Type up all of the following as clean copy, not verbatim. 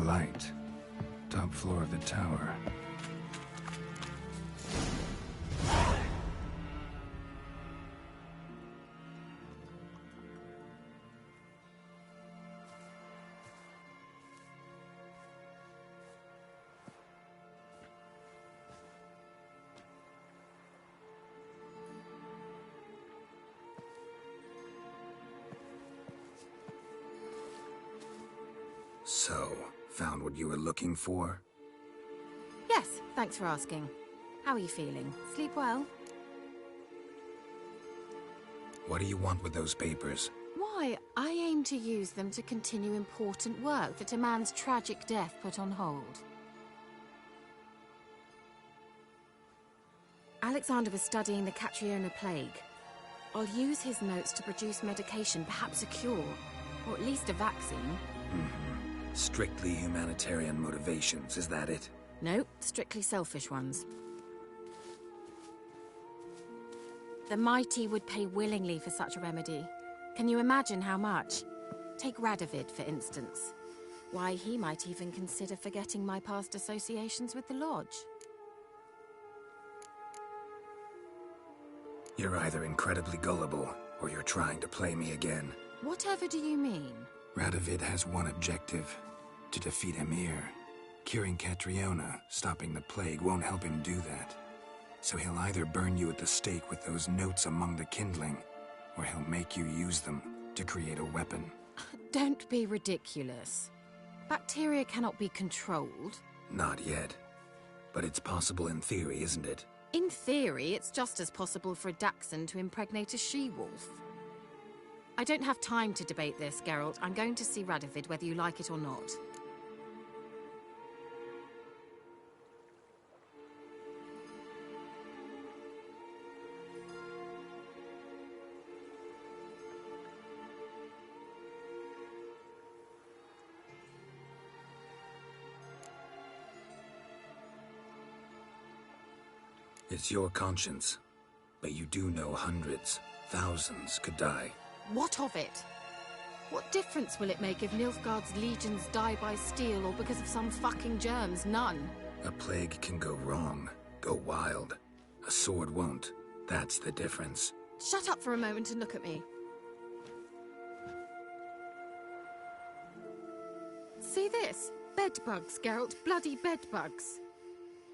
light. Top floor of the tower. So, found what you were looking for? Yes, thanks for asking. How are you feeling? Sleep well? What do you want with those papers? Why, I aim to use them to continue important work that a man's tragic death put on hold. Alexander was studying the Catriona plague. I'll use his notes to produce medication, perhaps a cure, or at least a vaccine. Strictly humanitarian motivations, is that it? No, strictly selfish ones. The mighty would pay willingly for such a remedy. Can you imagine how much? Take Radovid, for instance. Why, he might even consider forgetting my past associations with the Lodge. You're either incredibly gullible, or you're trying to play me again. Whatever do you mean? Radovid has one objective: to defeat Emir. Curing Catriona, stopping the plague, won't help him do that. So he'll either burn you at the stake with those notes among the kindling, or he'll make you use them to create a weapon. Don't be ridiculous. Bacteria cannot be controlled. Not yet. But it's possible in theory, isn't it? In theory, it's just as possible for a Dachshund to impregnate a she-wolf. I don't have time to debate this, Geralt. I'm going to see Radovid whether you like it or not. It's your conscience. But you do know hundreds, thousands could die. What of it? What difference will it make if Nilfgaard's legions die by steel or because of some fucking germs? None. A plague can go wrong, go wild. A sword won't. That's the difference. Shut up for a moment and look at me. See this? Bedbugs, Geralt. Bloody bedbugs.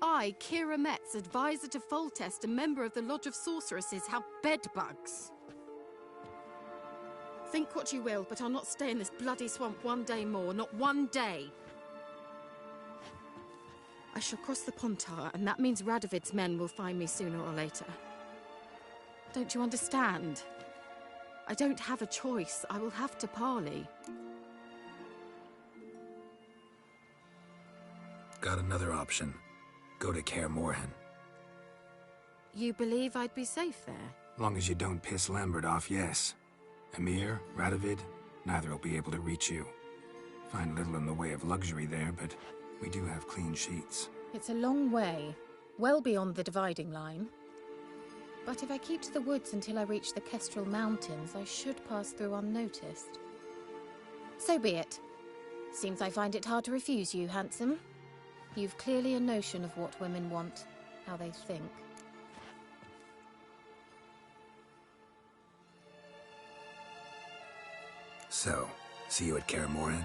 I, Kira Metz, advisor to Foltest, a member of the Lodge of Sorceresses, have bedbugs. Think what you will, but I'll not stay in this bloody swamp one day more, not one day. I shall cross the Pontar, and that means Radovid's men will find me sooner or later. Don't you understand? I don't have a choice. I will have to parley. Got another option. Go to Kaer Morhen. You believe I'd be safe there? Long as you don't piss Lambert off, yes. Emir, Radovid, neither will be able to reach you. Find little in the way of luxury there, but we do have clean sheets. It's a long way, well beyond the dividing line. But if I keep to the woods until I reach the Kestrel Mountains, I should pass through unnoticed. So be it. Seems I find it hard to refuse you, handsome. You've clearly a notion of what women want, how they think. So, see you at Kaer Morhen?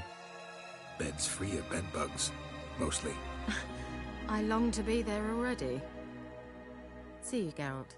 Beds free of bedbugs, mostly. I long to be there already. See you, Geralt.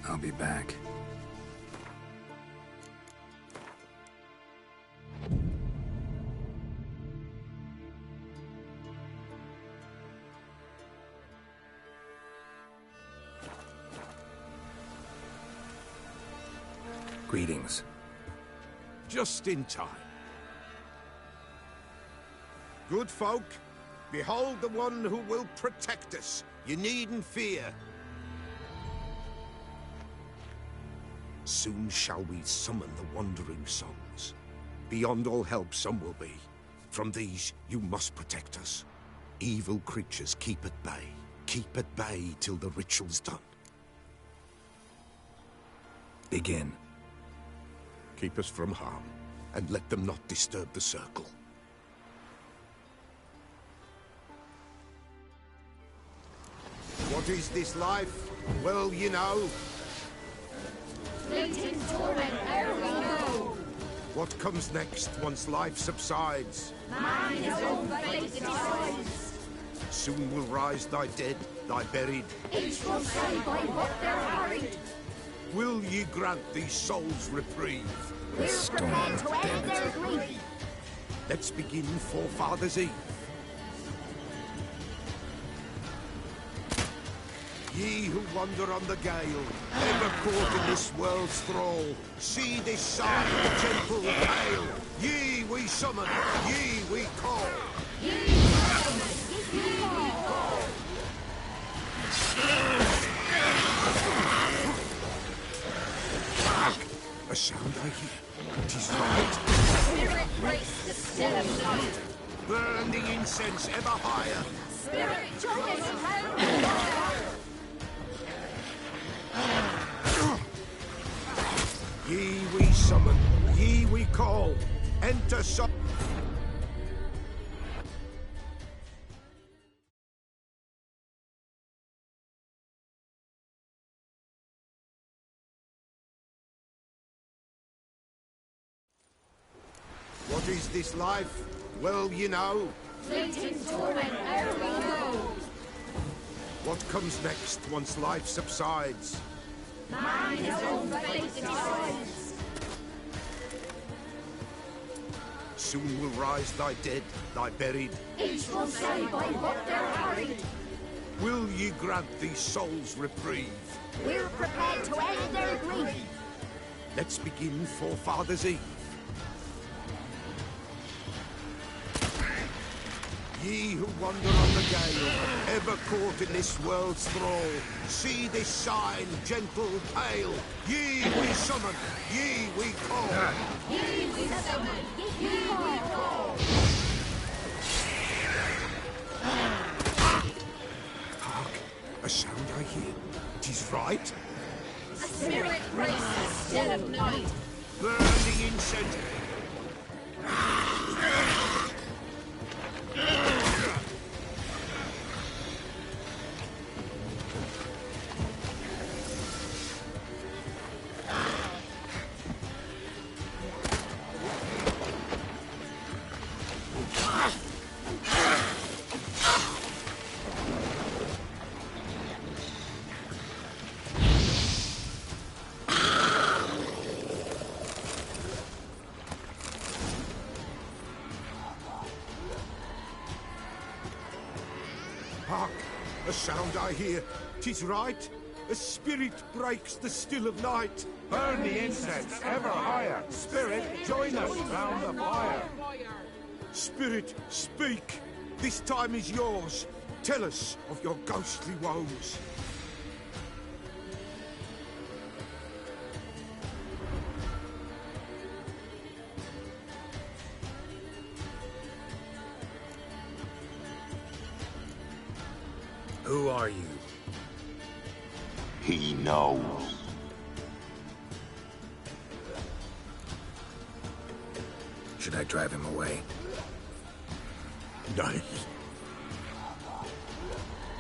I'll be back. Greetings. Just in time. Good folk, behold the one who will protect us. You needn't fear. Soon shall we summon the wandering souls. Beyond all help some will be. From these you must protect us. Evil creatures keep at bay. Keep at bay till the ritual's done. Begin. Keep us from harm, and let them not disturb the circle. What is this life? Well, you know. Fleeting torment, ere we know. What comes next once life subsides? Man his own fate decides. Soon will rise thy dead, thy buried. Each will say by what they're harried. Will ye grant these souls reprieve? We're storm, prepared to damn end it. their grief. Let's begin Forefathers' Eve. Ye who wander on the gale, ever caught in this world's thrall, see this sign, gentle pale. Ye we summon, ye we call. A sound I hear. 'Tis right. Spirit breaks the still of night. Burn the incense ever higher. Spirit join us round the fire. Ye we summon, ye we call. Enter some. What is this life? Well, you know. Fleeting torment, ere we know. What comes next once life subsides? Man his own fate decides. Soon will rise thy dead, thy buried. Each will say by what they're harried. Will ye grant these souls reprieve? We're prepared to end their grief. Let's begin Forefathers' Eve. Ye who wander on the gale, ever caught in this world's thrall, see this sign, gentle, pale. Ye we summon, ye we call. Ye we summon, ye we call. Hark, a sound I hear. 'Tis right. A spirit breaks the still of night. Burn the incense. Hark, a sound I hear. 'Tis right. A spirit breaks the still of night. Burn the incense ever higher. Spirit, join us round the fire. Spirit, speak. This time is yours. Tell us of your ghostly woes. Who are you? He knows. Should I drive him away? Nay.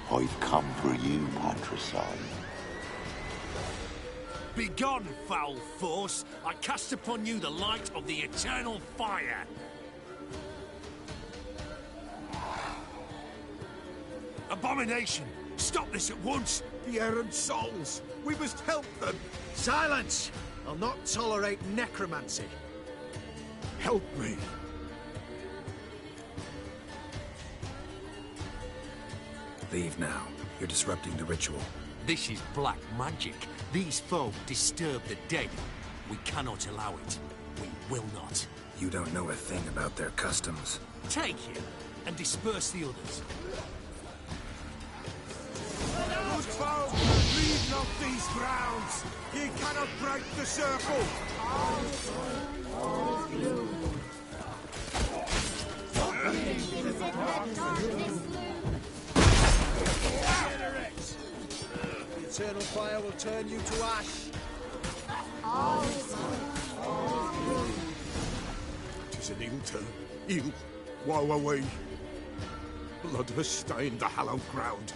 I've come for you, patricide. Begone, foul force! I cast upon you the light of the eternal fire! Abomination! Stop this at once! The errant souls! We must help them! Silence! I'll not tolerate necromancy. Help me! Leave now. You're disrupting the ritual. This is black magic. These folk disturb the dead. We cannot allow it. We will not. You don't know a thing about their customs. Take him and disperse the others. Good folk, leave not these grounds. Ye cannot break the circle. The eternal fire will turn you to ash. Tis an ill turn. Ill. Woe away. Blood has stained the hallowed ground.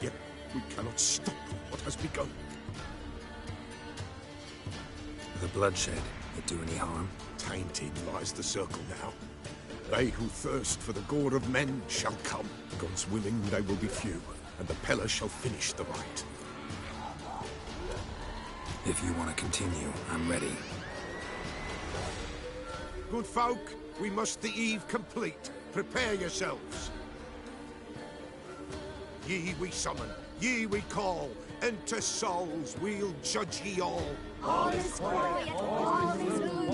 Yet we cannot stop what has begun. The bloodshed, it do any harm? Tainted lies the circle now. They who thirst for the gore of men shall come. God's willing they will be few, and the Peller shall finish the rite. If you want to continue, I'm ready. Good folk, we must the eve complete. Prepare yourselves. Ye we summon, ye we call. Enter souls, we'll judge ye all. All is quiet, all is gloom.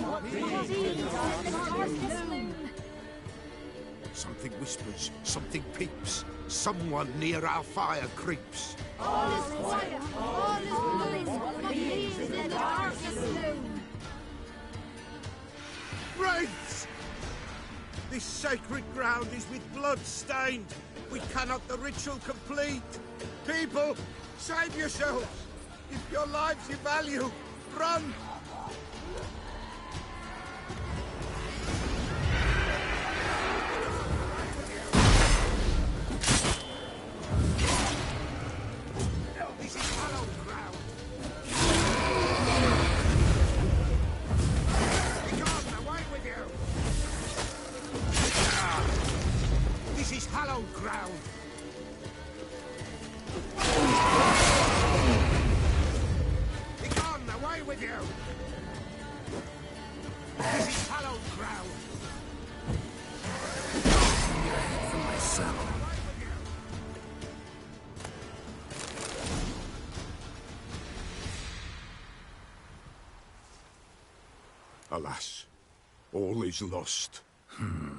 Something whispers, something peeps. Someone near our fire creeps. All is quiet, all is gloom. What leaves in the darkest gloom? Wraiths! This sacred ground is with blood stained. We cannot the ritual complete. People, save yourselves. If your lives you value, run! This is hallowed ground. Begone, away with you! This is hallowed ground. Begone, away with you! This is hallowed ground. From my saddle. Alas, all is lost.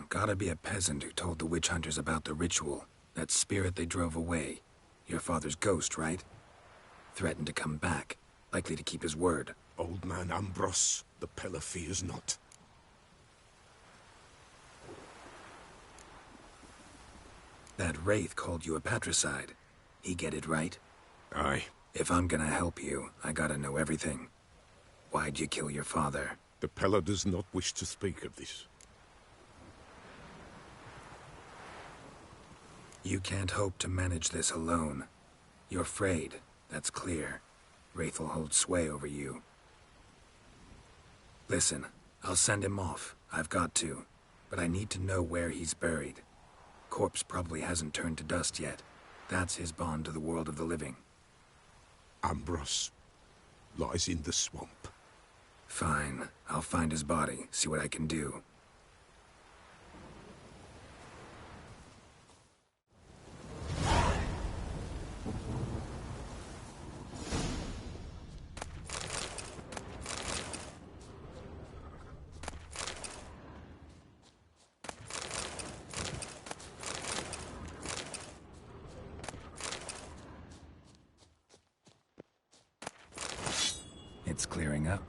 Gotta be a peasant who told the witch hunters about the ritual. That spirit they drove away. Your father's ghost, right? Threatened to come back. Likely to keep his word. Old man Ambros, the Peller fears not. That wraith called you a patricide. He get it right? Aye, If I'm gonna help you, I gotta know everything. Why'd you kill your father? the Peller does not wish to speak of this. You can't hope to manage this alone. You're afraid, that's clear. Wraith will hold sway over you. Listen, I'll send him off. I've got to. But I need to know where he's buried. Corpse probably hasn't turned to dust yet. That's his bond to the world of the living. Ambros lies in the swamp. Fine. I'll find his body, see what I can do. It's clearing up.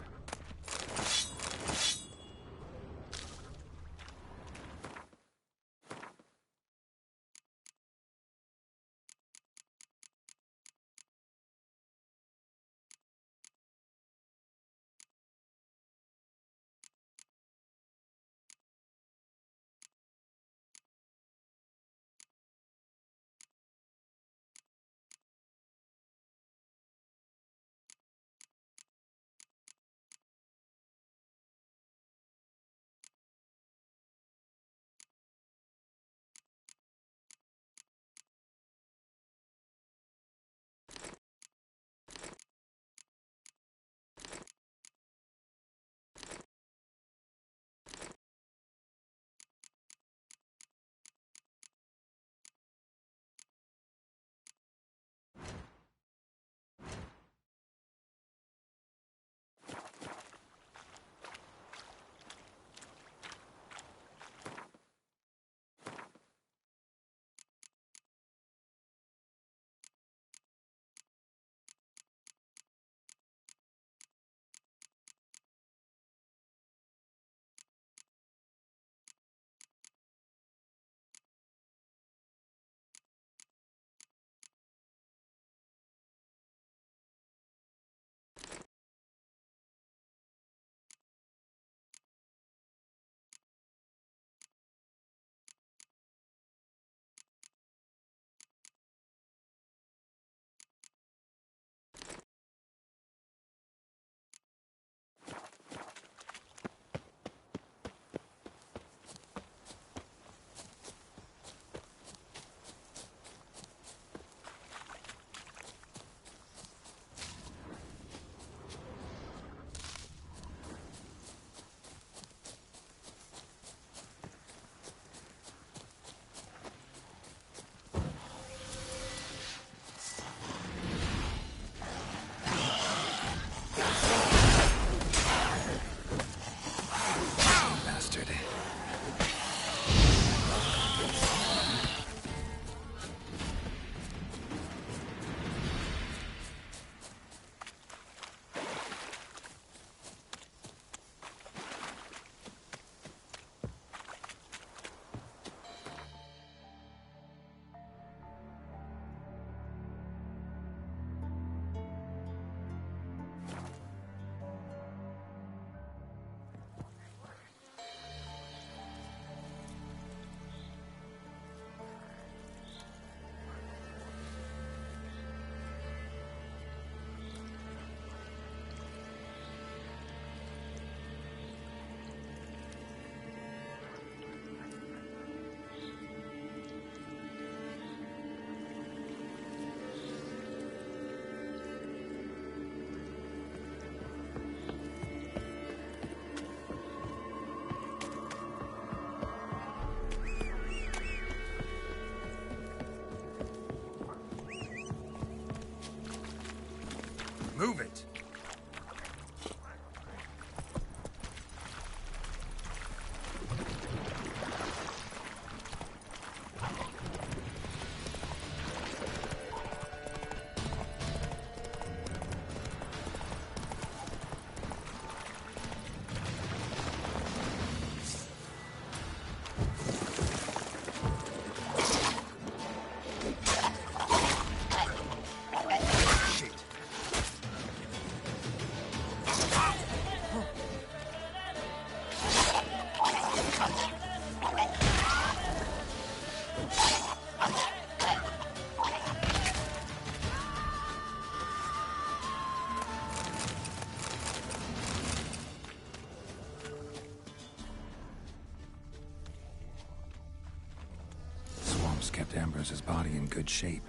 kept Ambrose's body in good shape.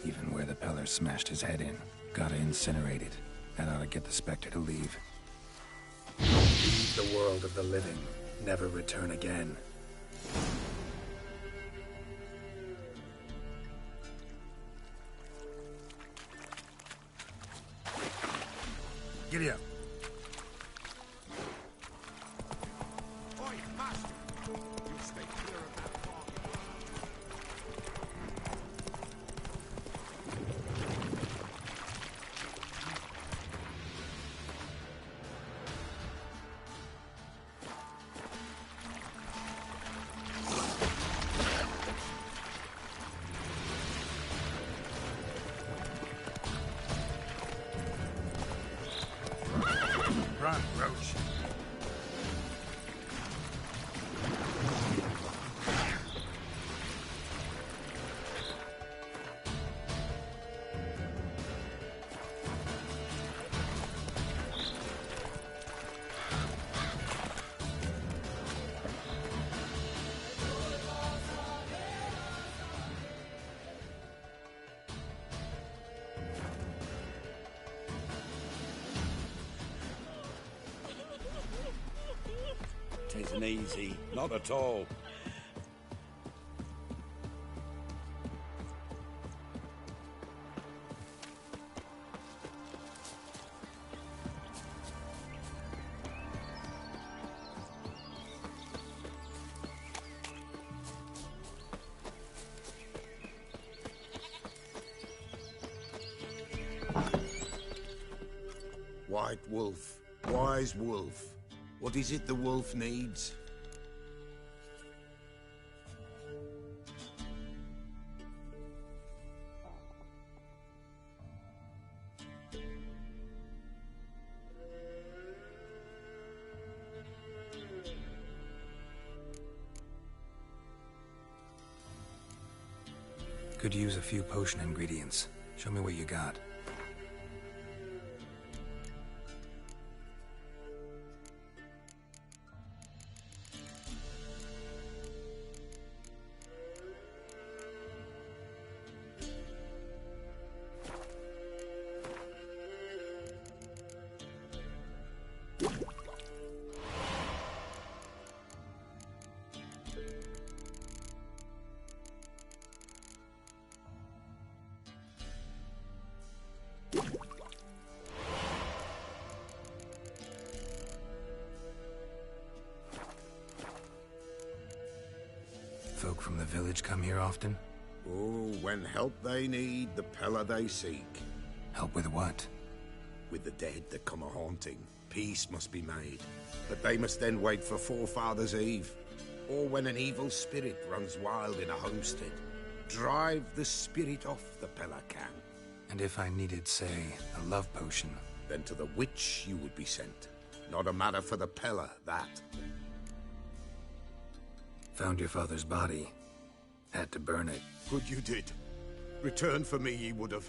Even where the Peller smashed his head in. Gotta incinerate it. That ought to get the Spectre to leave. Leave the world of the living. Never return again. Giddy up. Oi, master! You stay clear of that fog. Run, Roach. Tisn't easy, not at all. White wolf, wise wolf. What is it the wolf needs? Could use a few potion ingredients. Show me what you got. Folk from the village come here often? Oh, when help they need, the Peller they seek. Help with what? With the dead that come a-haunting, peace must be made. But they must then wait for Forefathers' Eve, or when an evil spirit runs wild in a homestead. Drive the spirit off, the Peller can. And if I needed, say, a love potion? Then to the witch you would be sent. Not a matter for the Peller, that. Found your father's body. Had to burn it. Good you did. Return for me ye would have.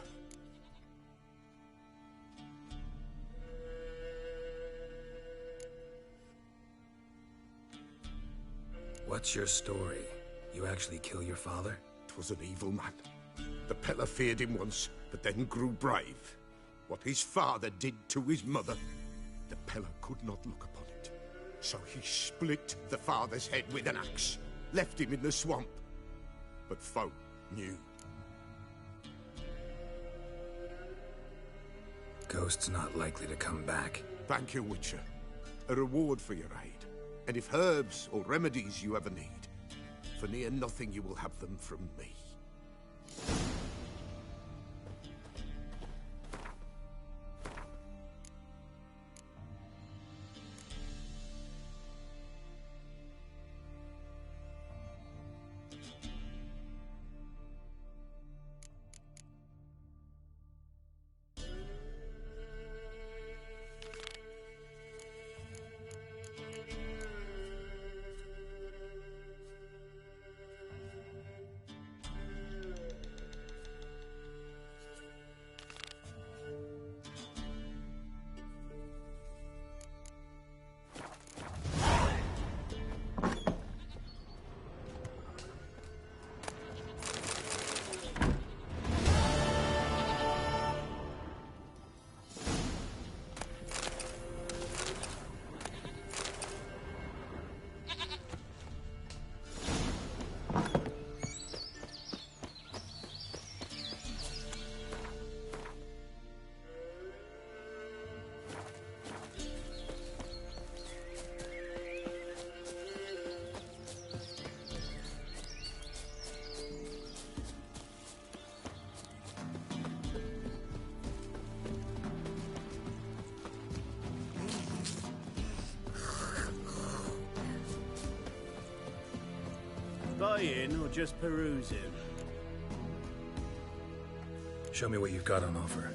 What's your story? You actually kill your father? 'Twas an evil man. The Peller feared him once, but then grew brave. What his father did to his mother, the Peller could not look upon it. So he split the father's head with an axe, left him in the swamp. But folk knew. Ghost's not likely to come back. Thank you, Witcher. A reward for your aid. And if herbs or remedies you ever need, for near nothing you will have them from me. buying or just perusing? Show me what you've got on offer.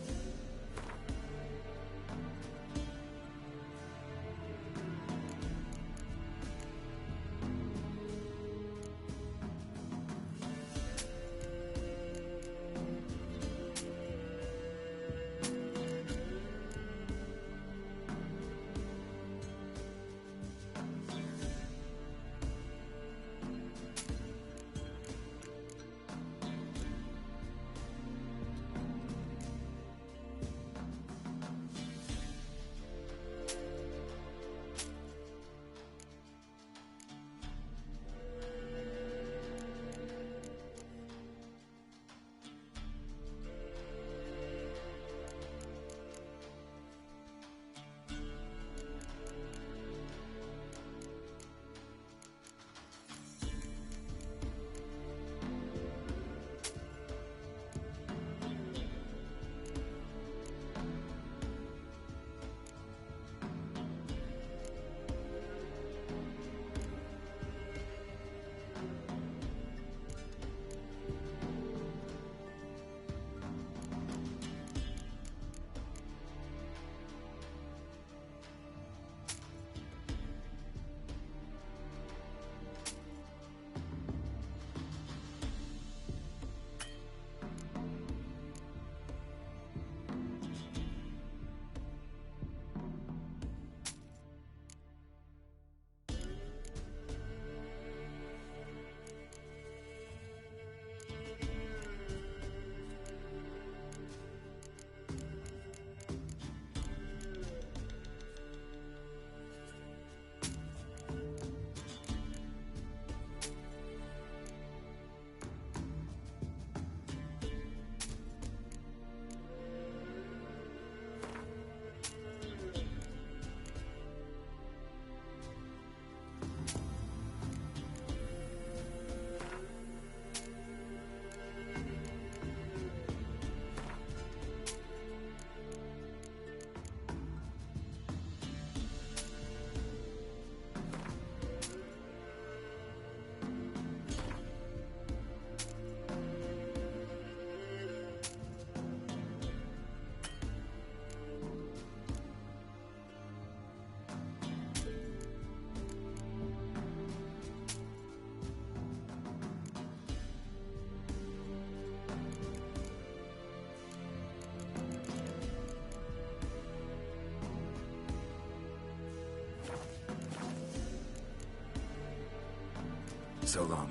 So long.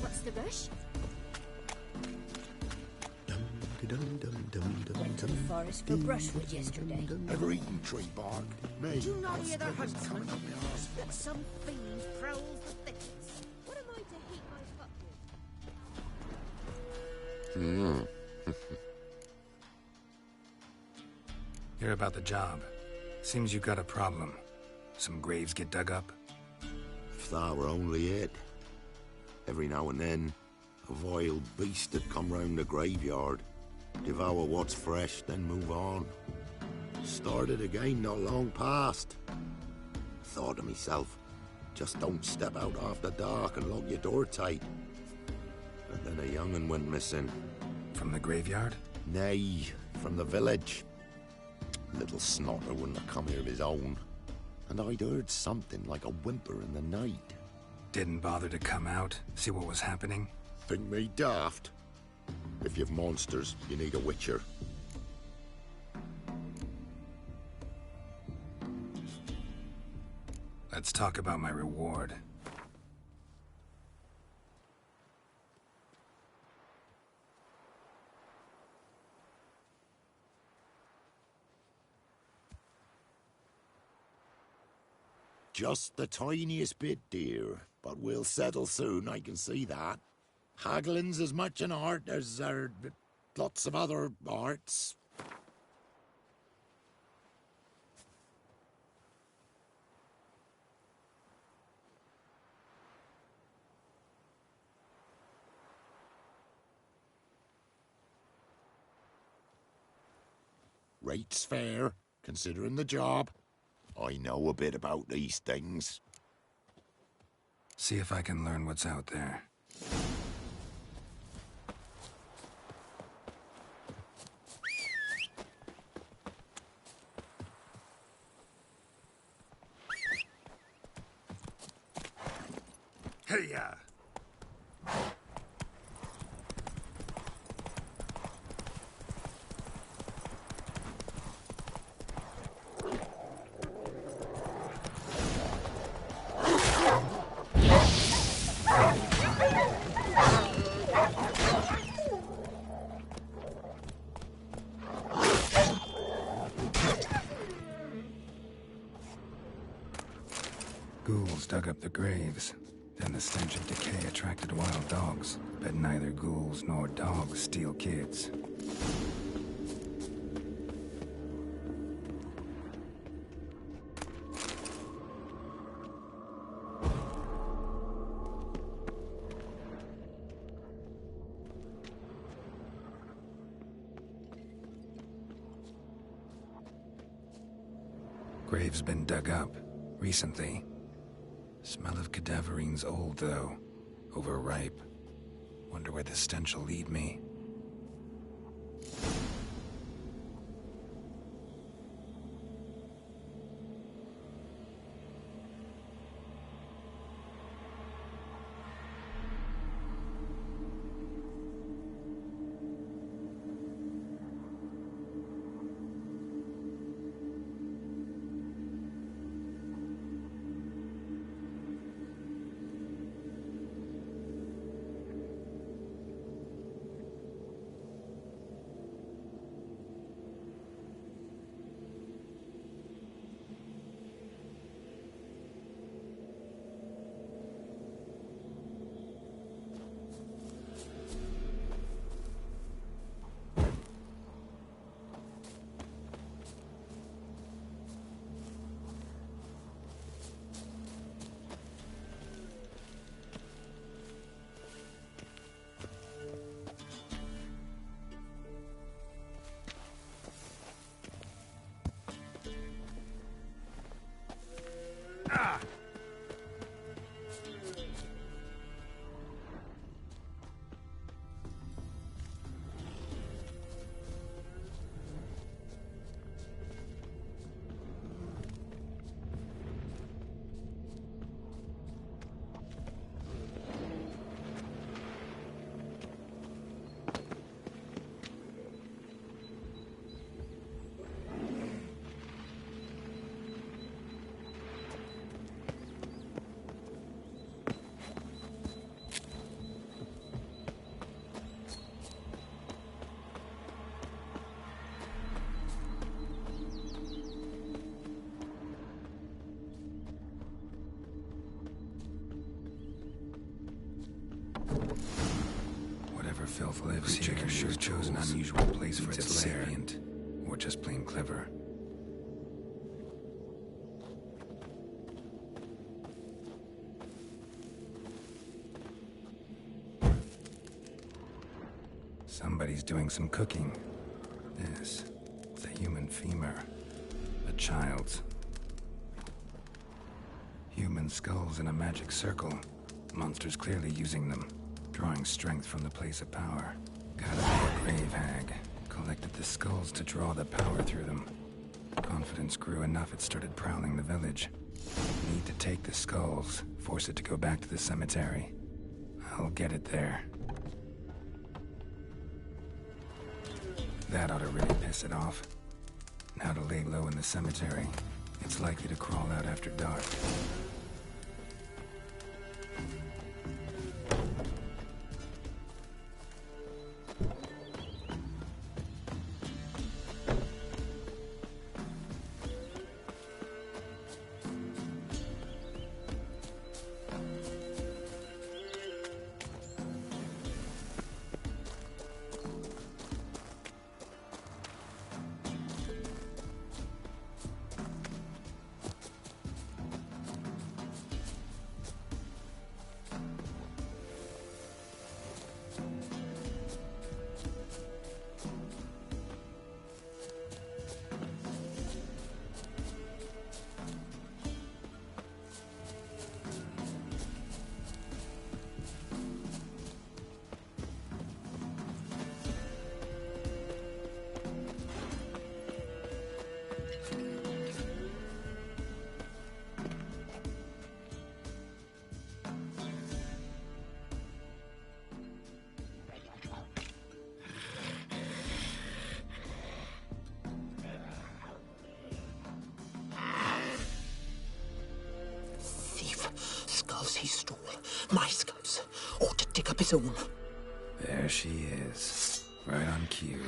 What's the rush? Went to the forest for brushwood yesterday. Ever eaten tree bark? Me? Do you not hear the hunt coming up my arse? Some fiend prowls the thickets. What am I to heat my fuck with? Hear about the job. Seems you've got a problem. Some graves get dug up? If that were only it. Every now and then, a vile beast would come round the graveyard, devour what's fresh, then move on. Started again not long past. Thought to myself, just don't step out after dark and lock your door tight. And then a young'un went missing. From the graveyard? Nay, from the village. Little snotter wouldn't have come here of his own. And I'd heard something like a whimper in the night. Didn't bother to come out, see what was happening? Think me daft? If you've monsters, you need a witcher. Let's talk about my reward. Just the tiniest bit, dear. But we'll settle soon, I can see that. Haggling's as much an art as lots of other arts. Rates fair, considering the job. I know a bit about these things. See if I can learn what's out there. Hey-ya! Ghouls dug up the graves. Then the stench of decay attracted wild dogs. But neither ghouls nor dogs steal kids. Grave's been dug up. Recently. Smell of cadaverines old, though. Overripe. Wonder where the stench will lead me. Whatever filth lives here sure chose an unusual place for its lair. Or just plain clever. Somebody's doing some cooking. This is a human femur. A child's. Human skulls in a magic circle. Monsters clearly using them. Drawing strength from the place of power. Gotta be a grave hag. Collected the skulls to draw the power through them. Confidence grew enough it started prowling the village. Need to take the skulls, force it to go back to the cemetery. I'll get it there. That ought to really piss it off. Now to lay low in the cemetery. It's likely to crawl out after dark. soon. There she is. Right on cue.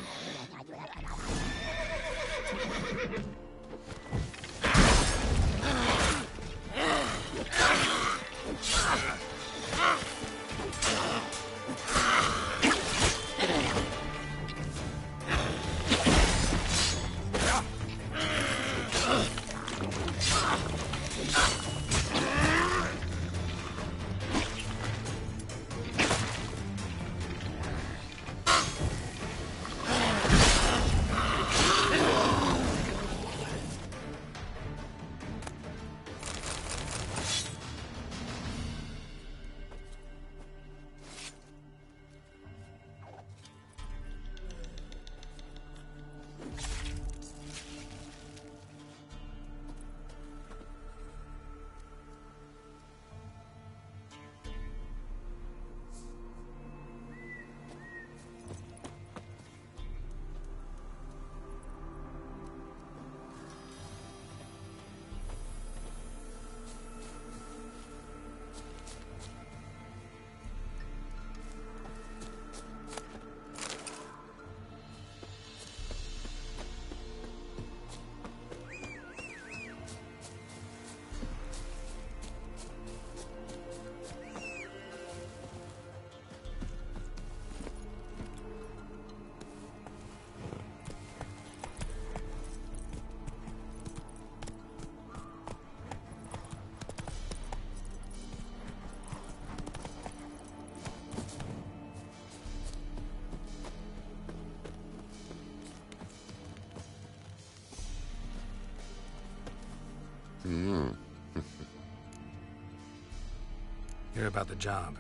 Hear about the job?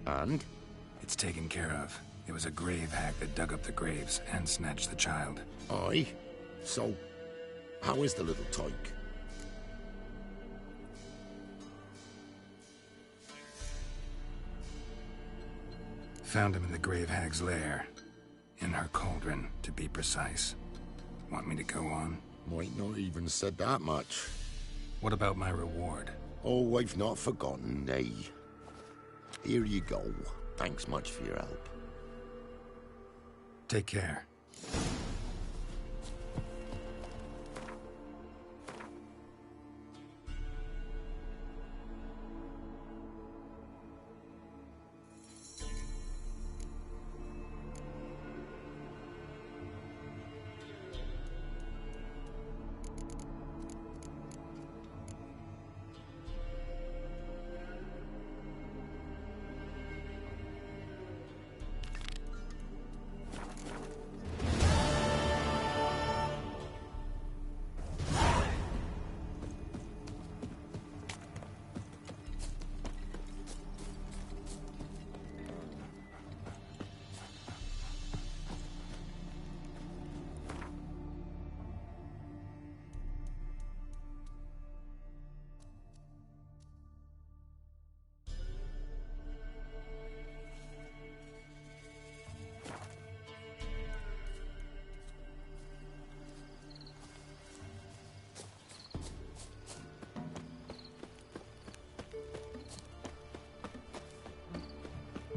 And? It's taken care of. It was a grave hack that dug up the graves and snatched the child. Aye? So, how is the little tyke? Found him in the grave hag's lair. In her cauldron, to be precise. Want me to go on? Might not even said that much. What about my reward? Oh, I've not forgotten, nay. Here you go. Thanks much for your help. Take care.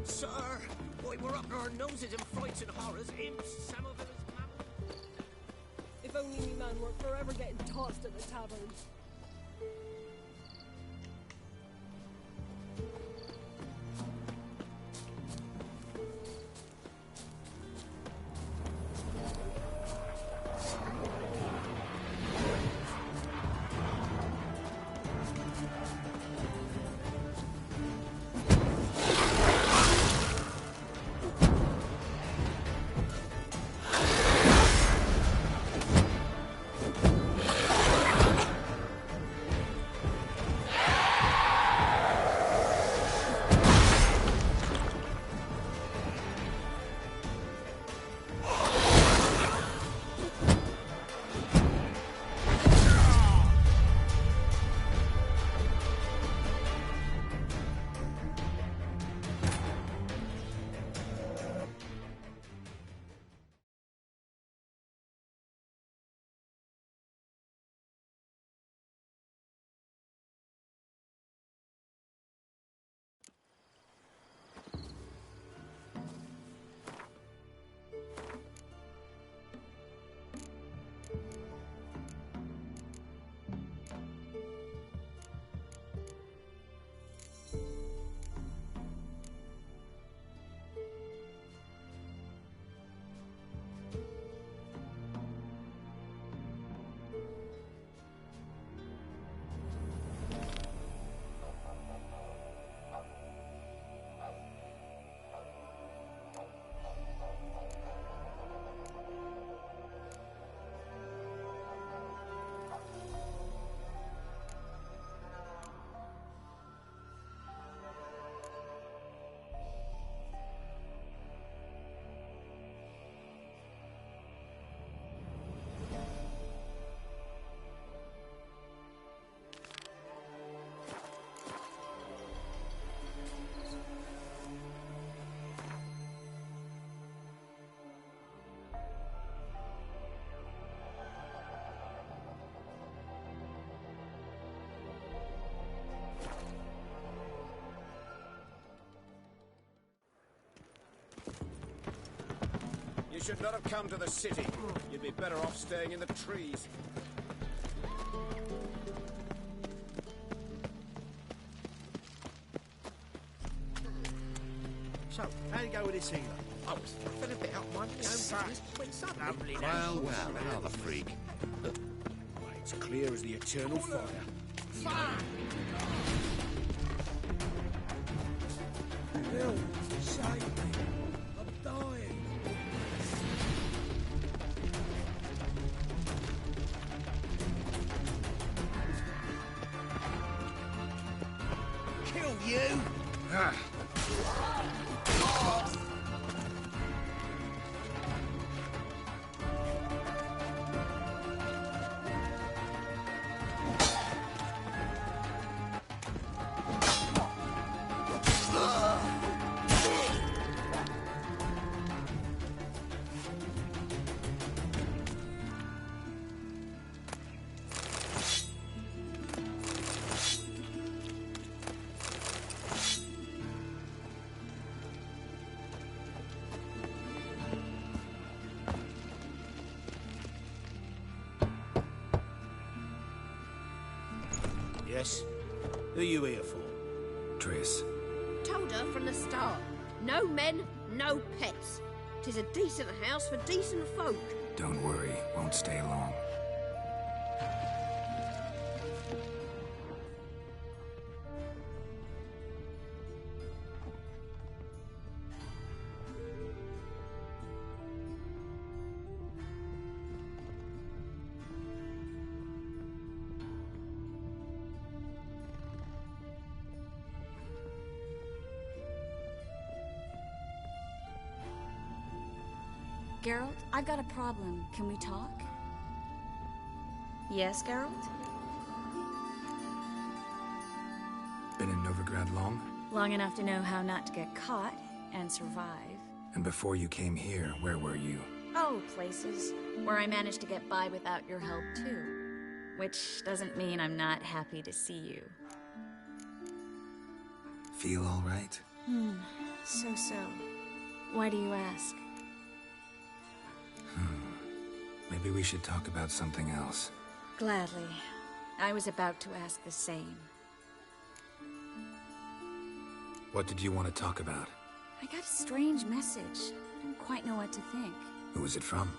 Sir, boy, we're up to our noses in frights and horrors. Imps, some of them is mammals. If only me man weren't forever getting tossed at the taverns. should not have come to the city. You'd be better off staying in the trees. So, how you go with this healer? I was fluffing a bit up my own business when suddenly... Well, another freak. Why, it's clear as the eternal fire. Help! Save me! I'm dying! Kill you! Yes? Who are you here for? Triss. Told her from the start. No men, no pets. 'Tis a decent house for decent folk. Don't worry, won't stay long. Geralt, I've got a problem. Can we talk? Yes, Geralt? Been in Novigrad long? Long enough to know how not to get caught and survive. And before you came here, where were you? Oh, places where I managed to get by without your help, too. Which doesn't mean I'm not happy to see you. Feel all right? So. Why do you ask? Maybe we should talk about something else. Gladly. I was about to ask the same. What did you want to talk about? I got a strange message. I don't quite know what to think. Who was it from?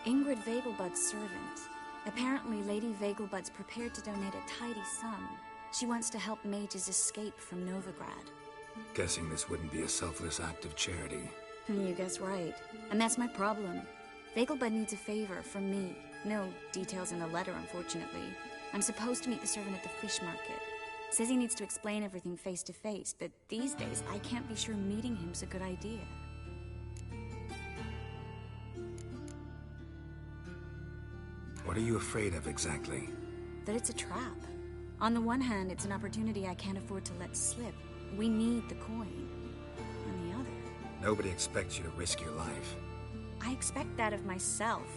Ingrid Vegelbud's servant. Apparently, Lady Vegelbud's prepared to donate a tidy sum. She wants to help mages escape from Novigrad. Guessing this wouldn't be a selfless act of charity. You guess right. And that's my problem. Vegelbud needs a favor from me. No details in the letter, unfortunately. I'm supposed to meet the servant at the fish market. Says he needs to explain everything face to face, but these days I can't be sure meeting him's a good idea. What are you afraid of exactly? That it's a trap. On the one hand, it's an opportunity I can't afford to let slip. We need the coin. On the other... Nobody expects you to risk your life. I expect that of myself.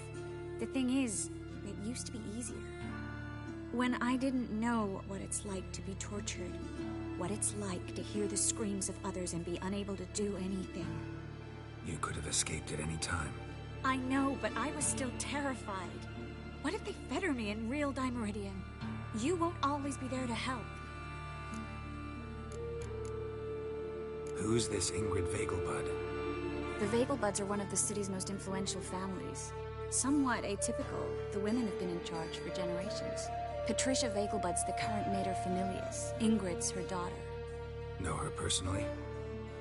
The thing is, it used to be easier. When I didn't know what it's like to be tortured, what it's like to hear the screams of others and be unable to do anything. You could have escaped at any time. I know, but I was still terrified. What if they fetter me in real Dimeridian? You won't always be there to help. Who's this Ingrid Vegelbud? The Vegelbuds are one of the city's most influential families. Somewhat atypical, the women have been in charge for generations. Patricia Vegelbud's the current mater familias. Ingrid's her daughter. Know her personally?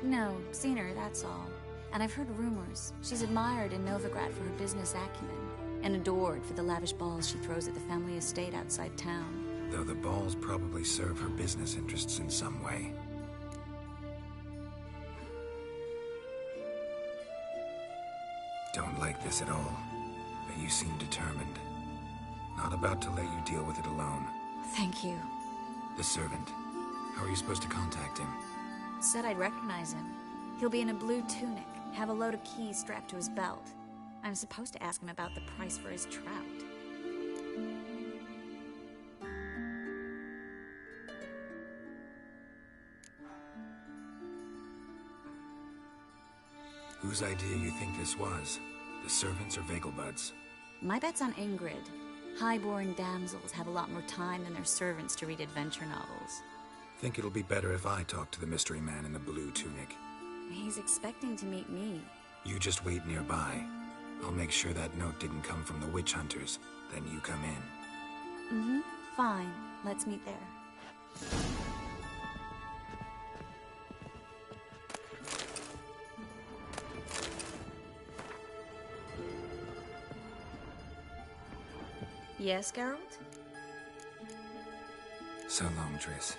No, seen her, that's all. And I've heard rumors. She's admired in Novigrad for her business acumen, and adored for the lavish balls she throws at the family estate outside town. Though the balls probably serve her business interests in some way. Don't like this at all, but you seem determined. Not about to let you deal with it alone. Thank you. The servant. How are you supposed to contact him? Said I'd recognize him. He'll be in a blue tunic, have a load of keys strapped to his belt. I'm supposed to ask him about the price for his trout. Whose idea you think this was? The servants or Vegelbuds? My bet's on Ingrid. High-born damsels have a lot more time than their servants to read adventure novels. Think it'll be better if I talk to the mystery man in the blue tunic. He's expecting to meet me. You just wait nearby. I'll make sure that note didn't come from the witch hunters. Then you come in. Mm-hmm. Fine. Let's meet there. Yes, Geralt? So long, Triss.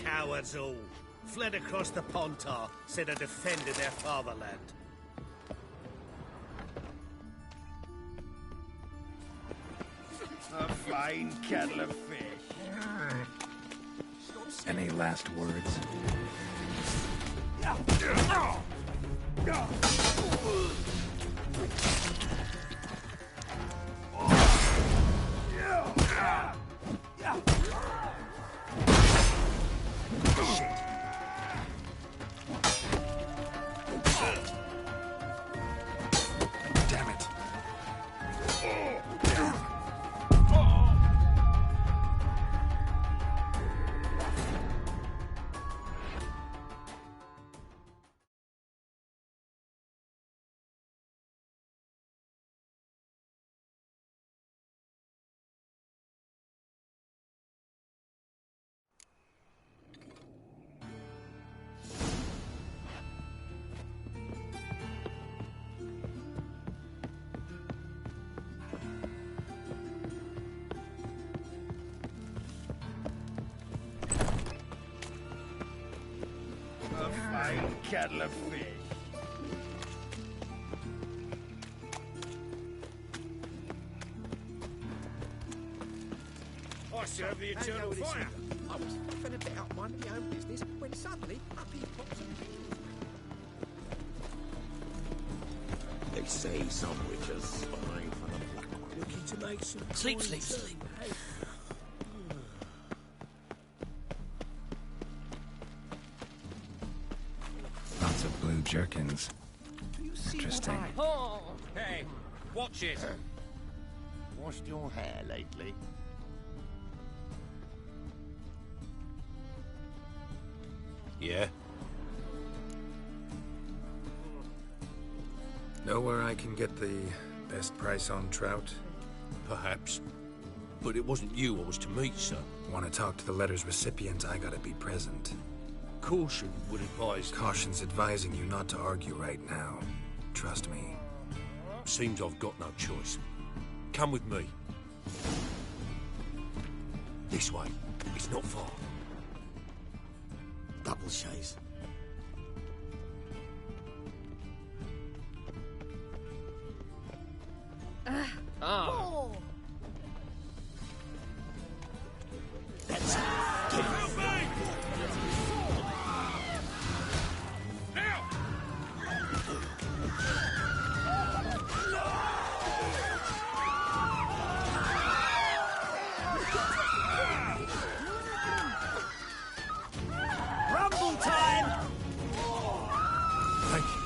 Cowards all. Fled across the Pontar, said I defended their fatherland. A fine kettle of fish. Any last words? Damn it. A fine kettle of fish. I serve the eternal fire. I was faffing about minding my own business when suddenly up he pops and They say some witches spy for the black one. looking to make some Sleep, coin, sleep, sir. sleep. Lots of blue jerkins. Do you see Interesting. what Oh, hey, watch it. Washed your hair lately? Yeah. Know where I can get the best price on trout? Perhaps. But it wasn't you I was to meet, sir. Want to talk to the letter's recipient, I gotta be present. Caution would advise. Caution's advising you not to argue right now. Trust me. Seems I've got no choice. Come with me. This way. It's not far. Double shays. Oh. That's Rumble time! Thank you.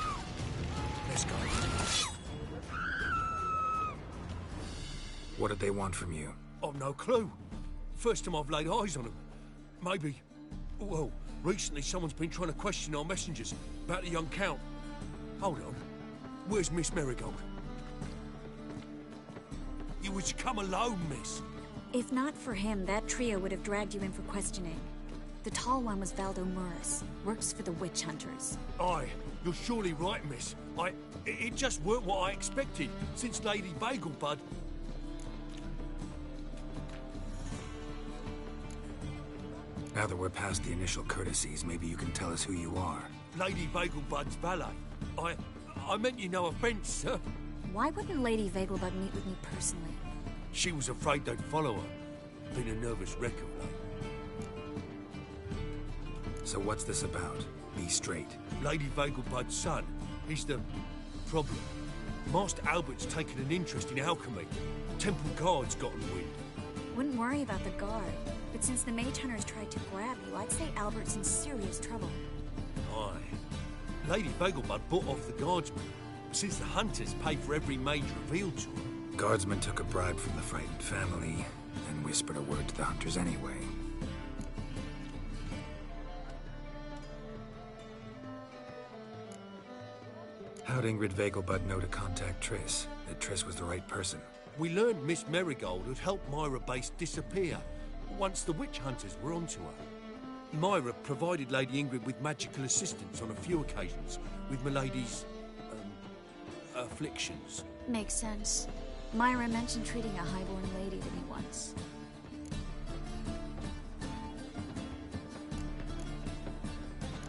Let's go. What did they want from you? I've no clue. First time I've laid eyes on them. Maybe... Well, recently someone's been trying to question our messengers about the young Count. Hold on. Where's Miss Marigold? You was to come alone, miss. If not for him, that trio would have dragged you in for questioning. The tall one was Valdo Murris, works for the witch hunters. Aye, you're surely right, miss. It just weren't what I expected, since Lady Bagelbud... Now that we're past the initial courtesies, maybe you can tell us who you are. Lady Bagelbud's valet. I meant you no offence, sir. Why wouldn't Lady Vegelbud meet with me personally? She was afraid they'd follow her. Been a nervous wreck of late. So what's this about? Be straight. Lady Vegelbud's son. He's the problem. Master Albert's taken an interest in alchemy. Temple Guard's gotten wind. Wouldn't worry about the guard, but since the mage hunters tried to grab you, I'd say Albert's in serious trouble. Aye. Lady Vegelbud bought off the guardsmen, since the hunters pay for every mage revealed to them. Guardsmen took a bribe from the frightened family, and whispered a word to the hunters anyway. How'd Ingrid Vegelbud know to contact Triss? That Triss was the right person? We learned Miss Marigold had helped Myra Base disappear, once the witch hunters were onto her. Myra provided Lady Ingrid with magical assistance on a few occasions, with Milady's, afflictions. Makes sense. Myra mentioned treating a highborn lady to me once.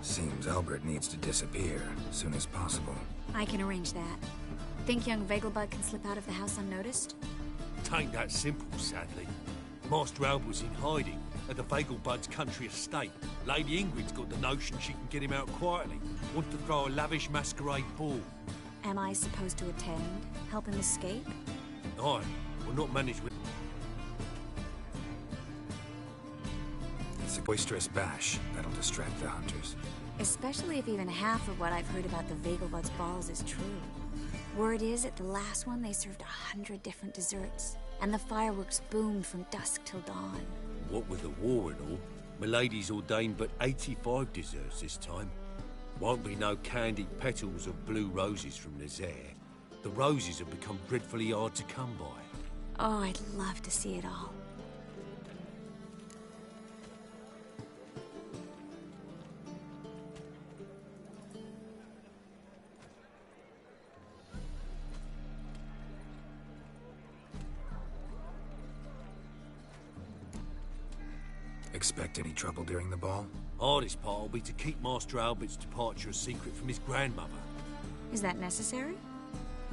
Seems Albert needs to disappear as soon as possible. I can arrange that. Think young Vegelbud can slip out of the house unnoticed? Tain't that simple, sadly. Master Albert's in hiding at the Vegelbud's country estate. Lady Ingrid's got the notion she can get him out quietly. Wants to throw a lavish masquerade ball. Am I supposed to attend? Help him escape? Aye, we'll not manage with... It's a boisterous bash that'll distract the hunters. Especially if even half of what I've heard about the Vegelbud's balls is true. Word is, at the last one they served 100 different desserts, and the fireworks boomed from dusk till dawn. What with the war and all, Milady's ordained but 85 desserts this time. Won't be no candied petals of blue roses from Nazaire. The roses have become dreadfully hard to come by. Oh, I'd love to see it all. Expect any trouble during the ball? Hardest part will be to keep Master Albert's departure a secret from his grandmother. Is that necessary?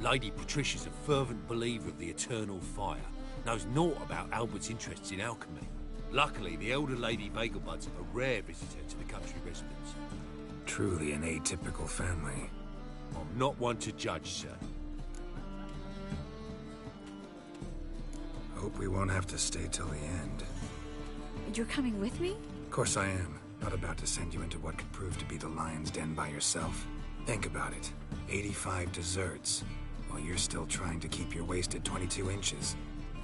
Lady Patricia's a fervent believer of the eternal fire. Knows naught about Albert's interests in alchemy. Luckily, the elder Lady Vegelbud's a rare visitor to the country residence. Truly an atypical family. I'm not one to judge, sir. Hope we won't have to stay till the end. You're coming with me? Of course I am. Not about to send you into what could prove to be the lion's den by yourself. Think about it. 85 desserts, while you're still trying to keep your waist at 22 inches.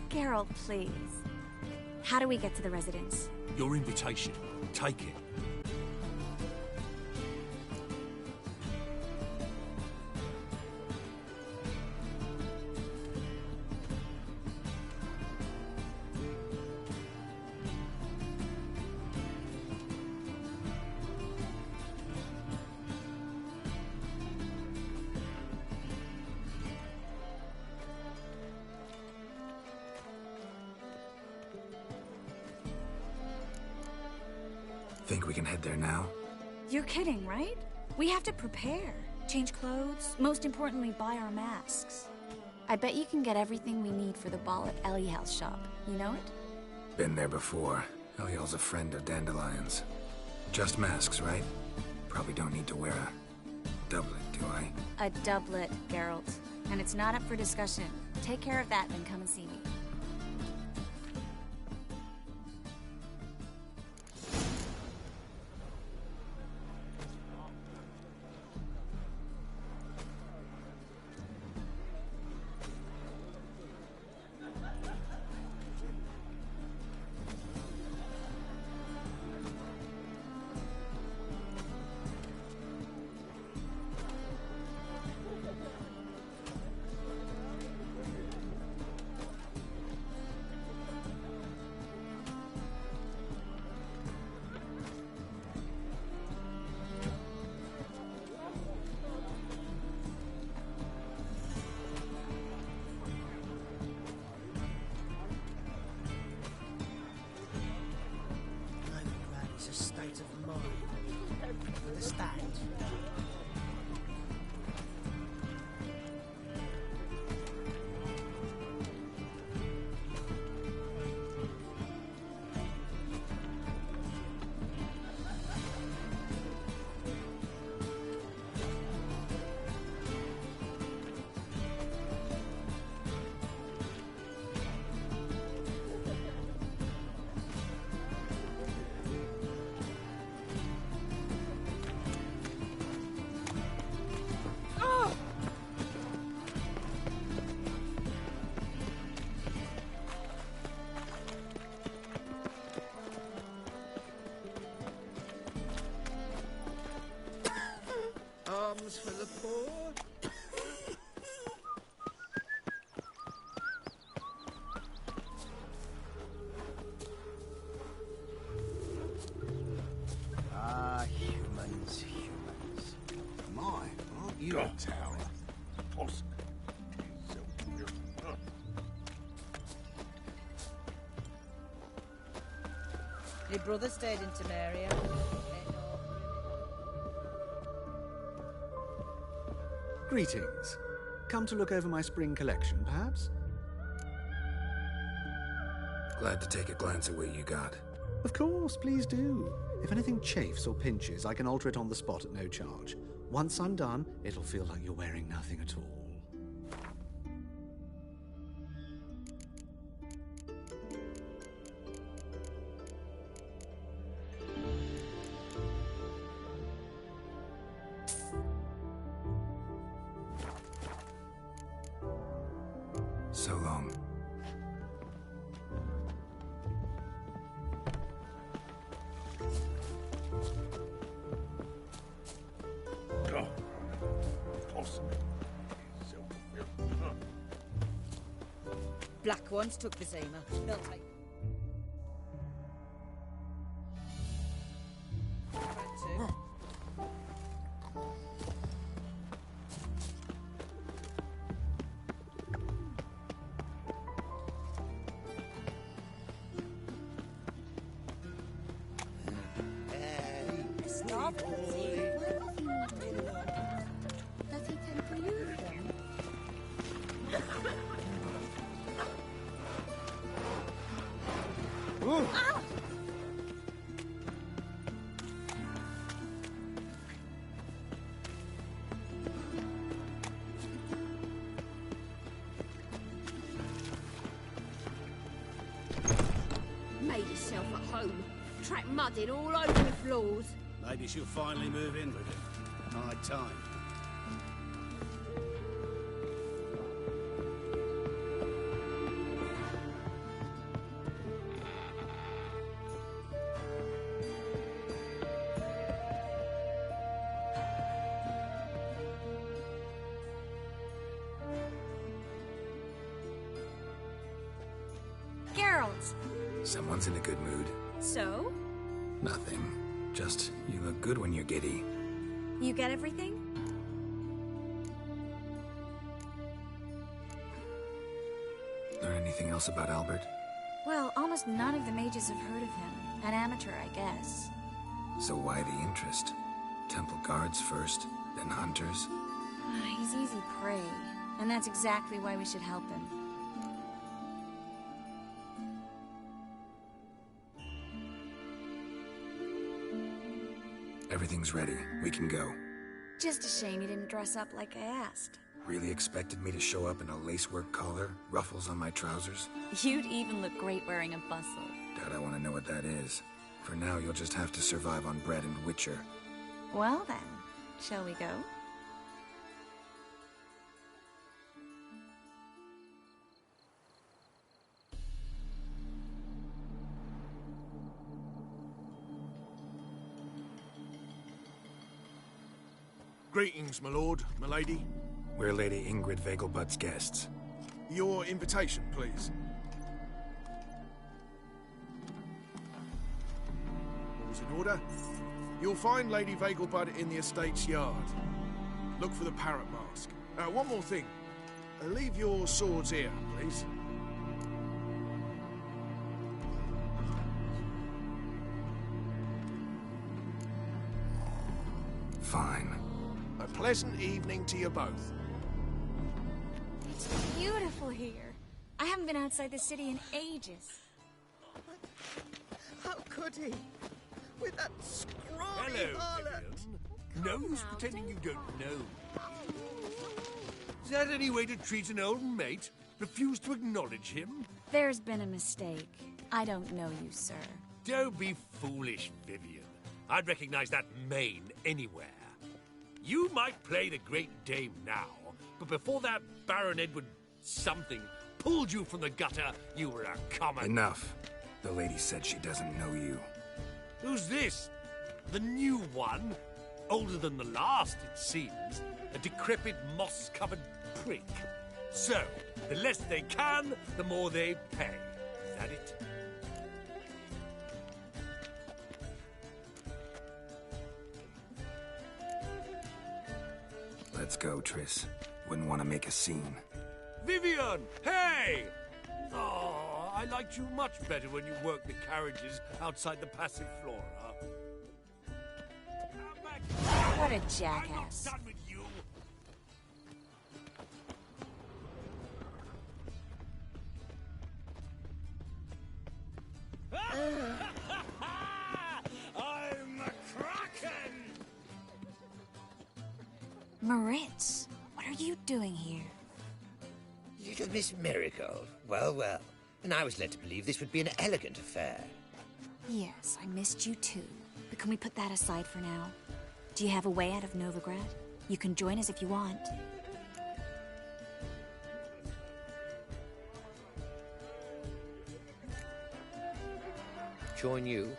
Geralt, please. How do we get to the residence? Your invitation. Take it. Think we can head there now? You're kidding, right? We have to prepare. Change clothes, most importantly, buy our masks. I bet you can get everything we need for the ball at Eliel's shop. You know it? Been there before. Eliel's a friend of Dandelion's. Just masks, right? Probably don't need to wear a doublet, do I? A doublet, Geralt. And it's not up for discussion. Take care of that, then come and see me. My brother stayed in Temeria. Greetings. Come to look over my spring collection, perhaps? Glad to take a glance at what you got. Of course, please do. If anything chafes or pinches, I can alter it on the spot at no charge. Once I'm done, it'll feel like you're wearing nothing at all. So long. Black ones took the Zima. They'll take. Stop. Does he tend to use them? Ah! Made herself at home. Track mudding all over the floors. Maybe she'll finally move in with it. High time. Geralt! Someone's in a good mood. So? Nothing. Just, you look good when you're giddy. You get everything? Learn anything else about Albert? Well, almost none of the mages have heard of him. An amateur, I guess. So why the interest? Temple guards first, then hunters? He's easy prey, and that's exactly why we should help him. Everything's ready. We can go. Just a shame you didn't dress up like I asked. Really expected me to show up in a lacework collar, ruffles on my trousers? You'd even look great wearing a bustle. Doubt I want to know what that is. For now, you'll just have to survive on bread and Witcher. Well then, shall we go? Greetings, my lord, my lady. We're Lady Ingrid Vegelbud's guests. Your invitation, please. All's in order. You'll find Lady Vegelbud in the estate's yard. Look for the parrot mask. One more thing. Leave your swords here, please. Fine. A pleasant evening to you both. It's beautiful here. I haven't been outside the city in ages. How could he? With that scrawny Hello, harlot. Vivian. No use pretending you don't know. Is that any way to treat an old mate? Refuse to acknowledge him? There's been a mistake. I don't know you, sir. Don't be foolish, Vivian. I'd recognize that mane anywhere. You might play the Great Dame now, but before that Baron Edward something pulled you from the gutter, you were a common... Enough. The lady said she doesn't know you. Who's this? The new one? Older than the last, it seems. A decrepit, moss-covered prick. So, the less they can, the more they pay. Is that it? Let's go, Triss. Wouldn't want to make a scene. Vivian! Hey! Oh, I I liked you much better when you worked the carriages outside the passive flora. What a jackass. I'm not done with you. I'm a Kraken! Moritz, what are you doing here? Little Miss Miracle. Well, well. And I was led to believe this would be an elegant affair. Yes, I missed you too. But can we put that aside for now? Do you have a way out of Novigrad? You can join us if you want. Join you?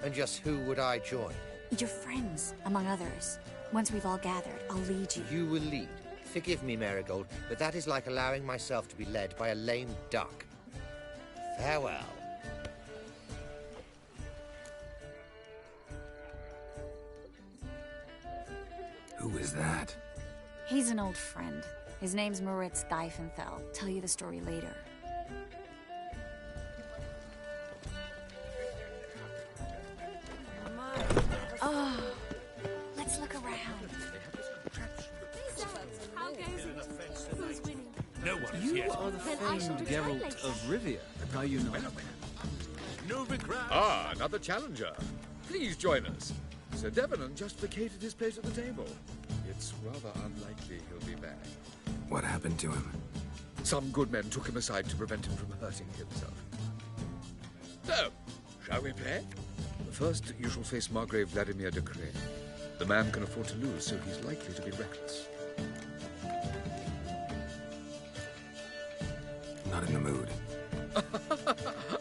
And just who would I join? Your friends, among others. Once we've all gathered, I'll lead you. You will lead. Forgive me, Marigold, but that is like allowing myself to be led by a lame duck. Farewell. Who is that? He's an old friend. His name's Moritz Diefenthal. Tell you the story later. Oh, let's look around. How goes it? Who's winning? No one You yet. are the famed Geralt of Rivia, are you not? Novigrad. Ah, another challenger. Please join us. Sir Devenant just vacated his place at the table. It's rather unlikely he'll be back. What happened to him? Some good men took him aside to prevent him from hurting himself. So, shall we play? First, you shall face Margrave Vladimir de Crane. The man can afford to lose, so he's likely to be reckless. Not in the mood.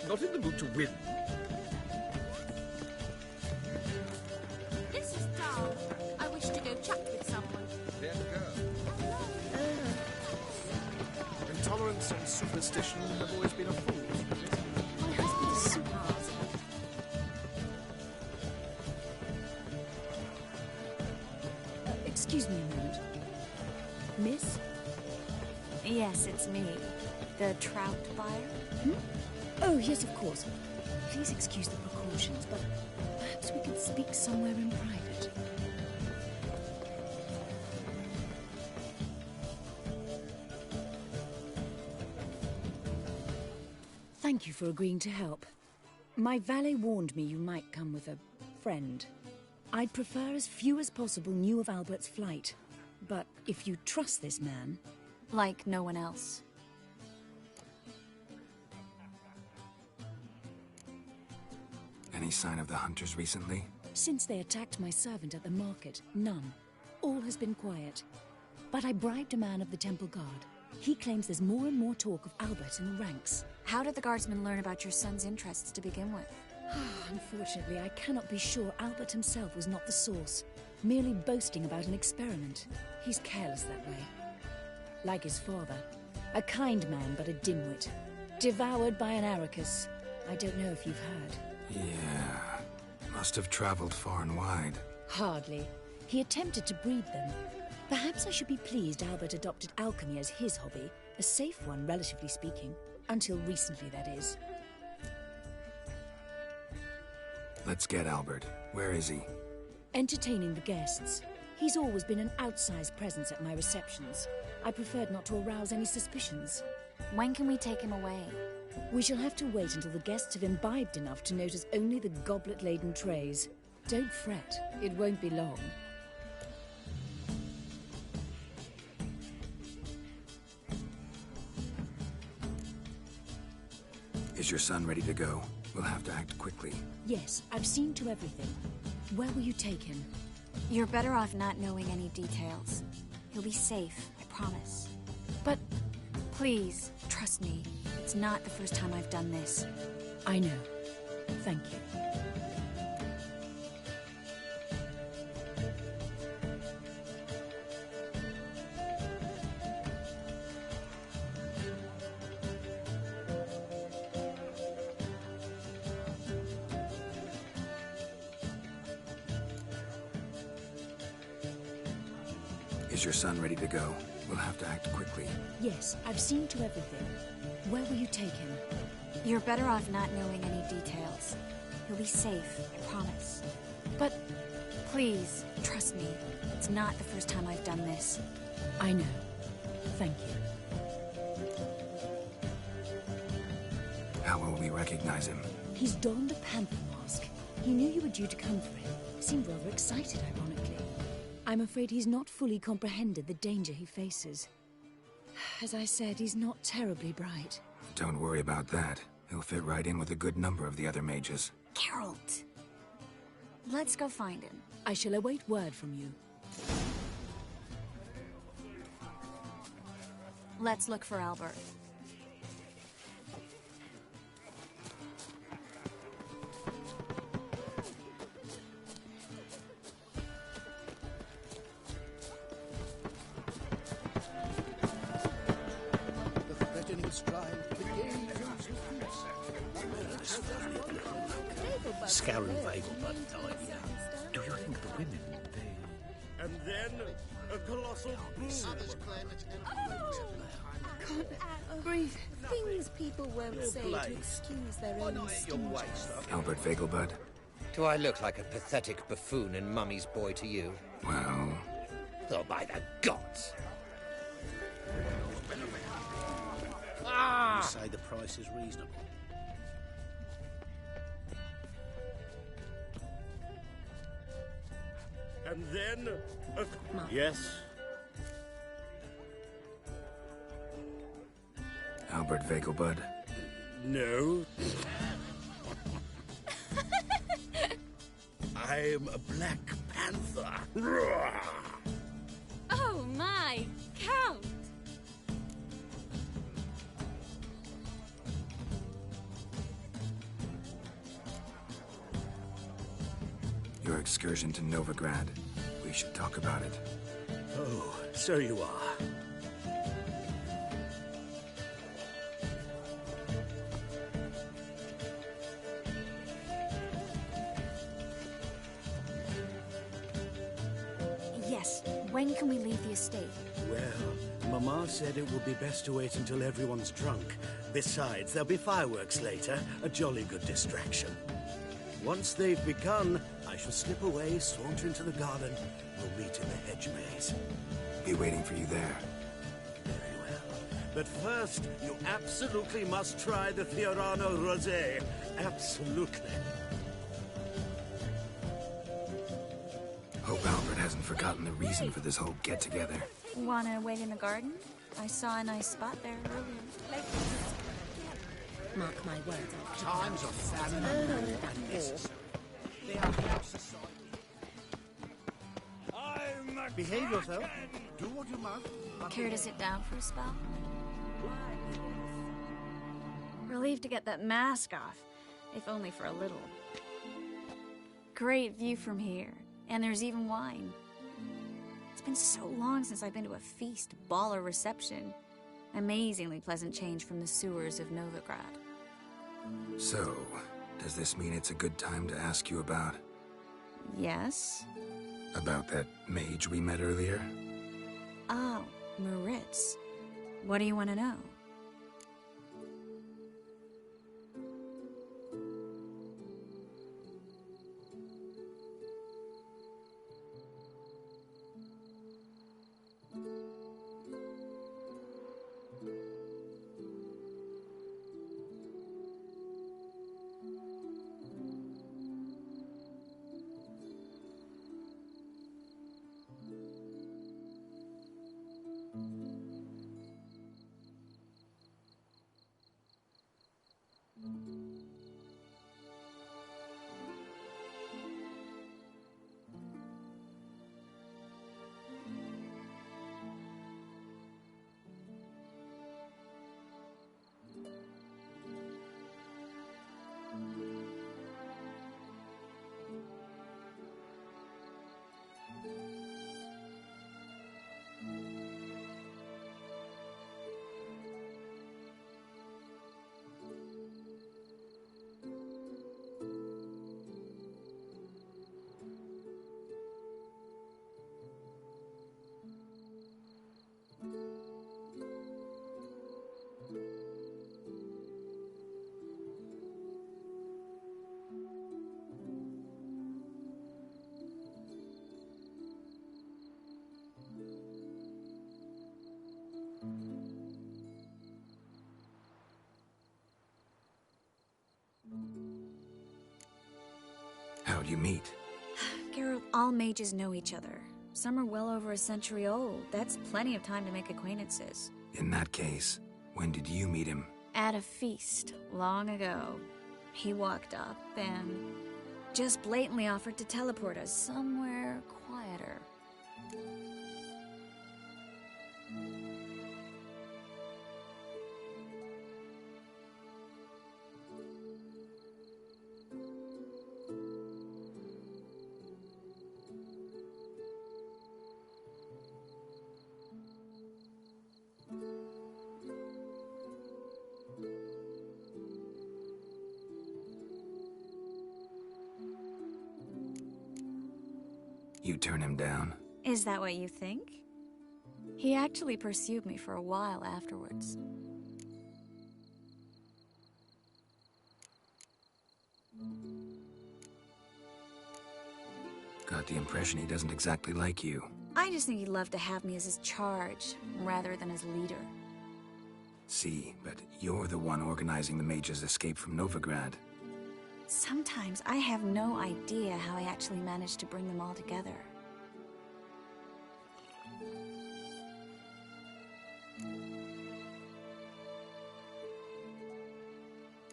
Not in the mood to win. This is dull. I wish to go chat with someone. There you go. Intolerance and superstition have always been a fool. My husband is super hard. Excuse me a moment. Miss? Yes, it's me. The trout buyer? Hmm? Oh, yes, of course. Please excuse the precautions, but perhaps we could speak somewhere in private. Thank you for agreeing to help. My valet warned me you might come with a friend. I'd prefer as few as possible knew of Albert's flight. But if you trust this man... Like no one else. Any sign of the hunters recently? Since they attacked my servant at the market, none. All has been quiet. But I bribed a man of the Temple Guard. He claims there's more and more talk of Albert in the ranks. How did the guardsmen learn about your son's interests to begin with? Unfortunately, I cannot be sure Albert himself was not the source, merely boasting about an experiment. He's careless that way. Like his father. A kind man, but a dimwit. Devoured by an Arrakis. I don't know if you've heard. Yeah. Must have traveled far and wide. Hardly. He attempted to breed them. Perhaps I should be pleased Albert adopted alchemy as his hobby. A safe one, relatively speaking. Until recently, that is. Let's get Albert. Where is he? Entertaining the guests. He's always been an outsized presence at my receptions. I preferred not to arouse any suspicions. When can we take him away? We shall have to wait until the guests have imbibed enough to notice only the goblet-laden trays. Don't fret, it won't be long. Is your son ready to go? We'll have to act quickly. Yes, I've seen to everything. Where will you take him? You're better off not knowing any details. He'll be safe, I promise. But... Please, trust me. It's not the first time I've done this. I know. Thank you. Is your son ready to go? We'll have to act quickly. Yes, I've seen to everything. Where will you take him? You're better off not knowing any details. You'll be safe, I promise. But please, trust me. It's not the first time I've done this. I know. Thank you. How will we recognize him? He's donned a panther mask. He knew you were due to come for him. Seemed rather excited, ironically. I'm afraid he's not fully comprehended the danger he faces. As I said, he's not terribly bright. Don't worry about that. He'll fit right in with a good number of the other mages. Geralt! Let's go find him. I shall await word from you. Let's look for Albert. Scarron Vegelbud died, yeah. Do you think the women, they... And then, a colossal boom. Can't breathe. Things people won't say to excuse their own stinginess. Albert Vegelbud? Do I look like a pathetic buffoon and Mummy's boy to you? Well... Oh, by the gods! You say the price is reasonable. And then, yes? Albert Vegelbud? No. I'm a Black Panther. Oh my, Count! Your excursion to Novigrad. We should talk about it. Oh, so you are. Yes, when can we leave the estate? Well, Mama said it would be best to wait until everyone's drunk. Besides, there'll be fireworks later, a jolly good distraction. Once they've begun, I shall slip away, saunter into the garden. We'll meet in the hedge maze. Be waiting for you there. Very well. But first, you absolutely must try the Fiorano Rosé. Absolutely. Hope Albert hasn't forgotten the reason for this whole get-together. Wanna wait in the garden? I saw a nice spot there earlier. Mark my words. Times of famine and necessary. They are half society. Behave yourself. Do what you must. Care to sit down for a spell? Relieved to get that mask off, if only for a little. Great view from here, and there's even wine. It's been so long since I've been to a feast, ball, or reception. Amazingly pleasant change from the sewers of Novigrad. So, does this mean it's a good time to ask you about... Yes? About that mage we met earlier? Oh, Maritz. What do you want to know? How'd you meet? Geralt, all mages know each other. Some are well over a century old. That's plenty of time to make acquaintances. In that case, when did you meet him? At a feast, long ago. He walked up and just blatantly offered to teleport us somewhere quieter. You turn him down? Is that what you think? He actually pursued me for a while afterwards. Got the impression he doesn't exactly like you. I just think he'd love to have me as his charge, rather than his leader. See, but you're the one organizing the mage's escape from Novigrad. Sometimes I have no idea how I actually managed to bring them all together.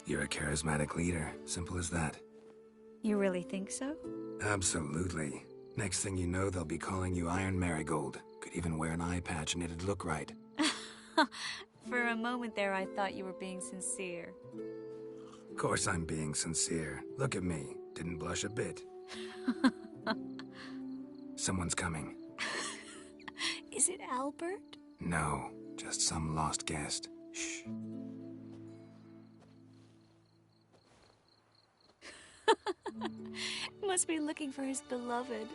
You're a charismatic leader. Simple as that. You really think so? Absolutely. Next thing you know, they'll be calling you Iron Marigold. Could even wear an eye patch and it'd look right. For a moment there, I thought you were being sincere. Of course I'm being sincere. Look at me. Didn't blush a bit. Someone's coming. Is it Albert? No, just some lost guest. Shh. Must be looking for his beloved.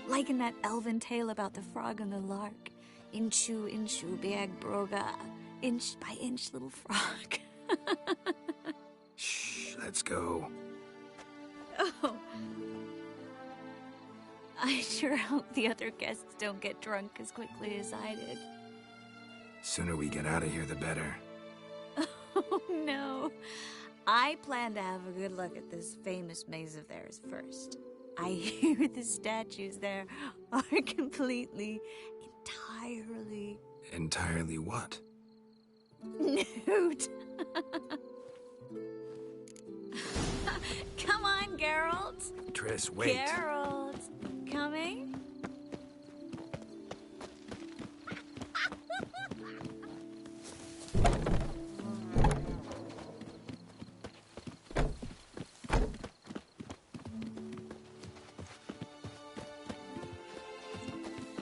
Like in that elven tale about the frog and the lark. Inchu, inchu, beag broga. Inch by inch, little frog. Shh, let's go. Oh. I sure hope the other guests don't get drunk as quickly as I did. Sooner we get out of here, the better. Oh, no. I plan to have a good look at this famous maze of theirs first. I hear the statues there are completely, entirely... Entirely what? Nude. Come on, Geralt. Triss, wait. Geralt, coming?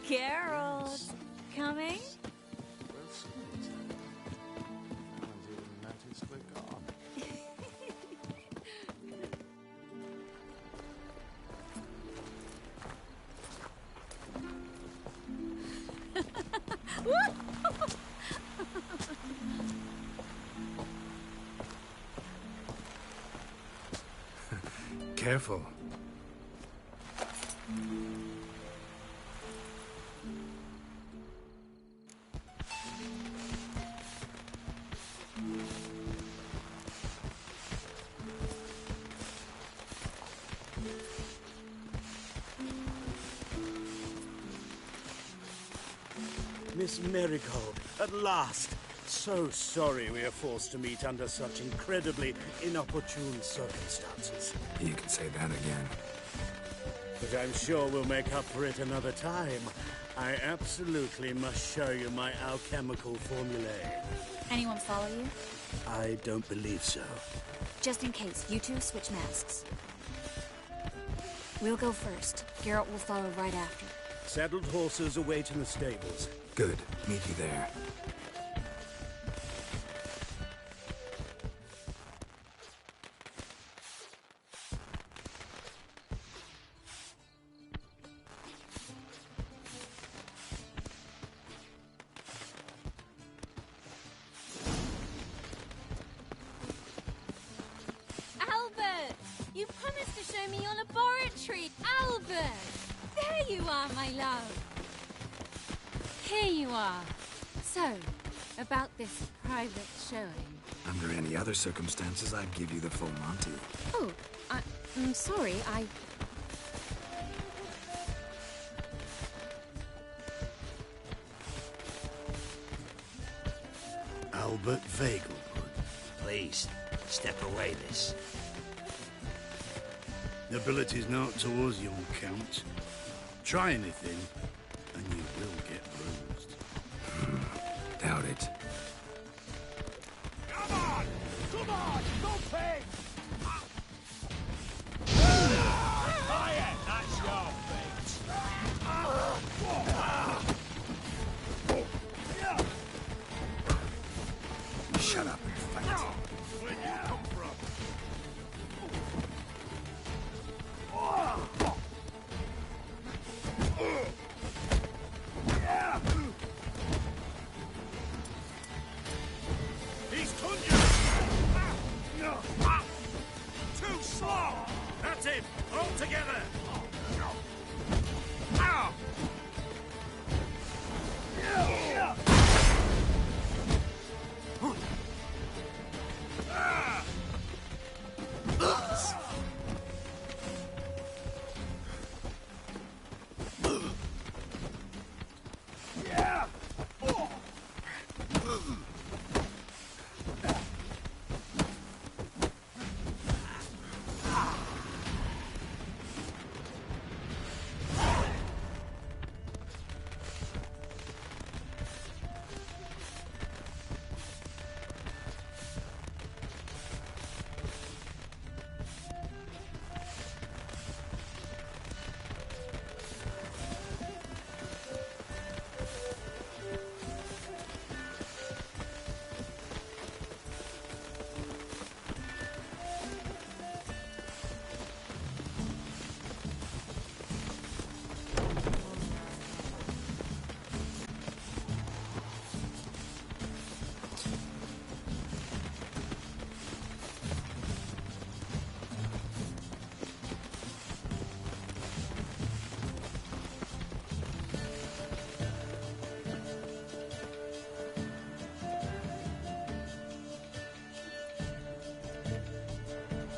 Geralt, coming? Careful. Miss Marigold, at last. So sorry we are forced to meet under such incredibly inopportune circumstances. You can say that again. But I'm sure we'll make up for it another time. I absolutely must show you my alchemical formulae. Anyone follow you? I don't believe so. Just in case, you two switch masks. We'll go first. Geralt will follow right after. Saddled horses await in the stables. Good. Meet you there. Albert! You promised to show me your laboratory! Albert! There you are, my love! Here you are. So, about this private showing. Under any other circumstances, I'd give you the full Monty. Oh, Sorry, Albert Vegelbud. Please, step away, miss. Nobility's not towards young Count. Try anything, and you will get bruised. Doubt it. Come on! Come on! Go pig! Fire! That's your fate! Shut up and fight. Where'd you come from? He's conjured! Too slow! That's him! All together! Ow!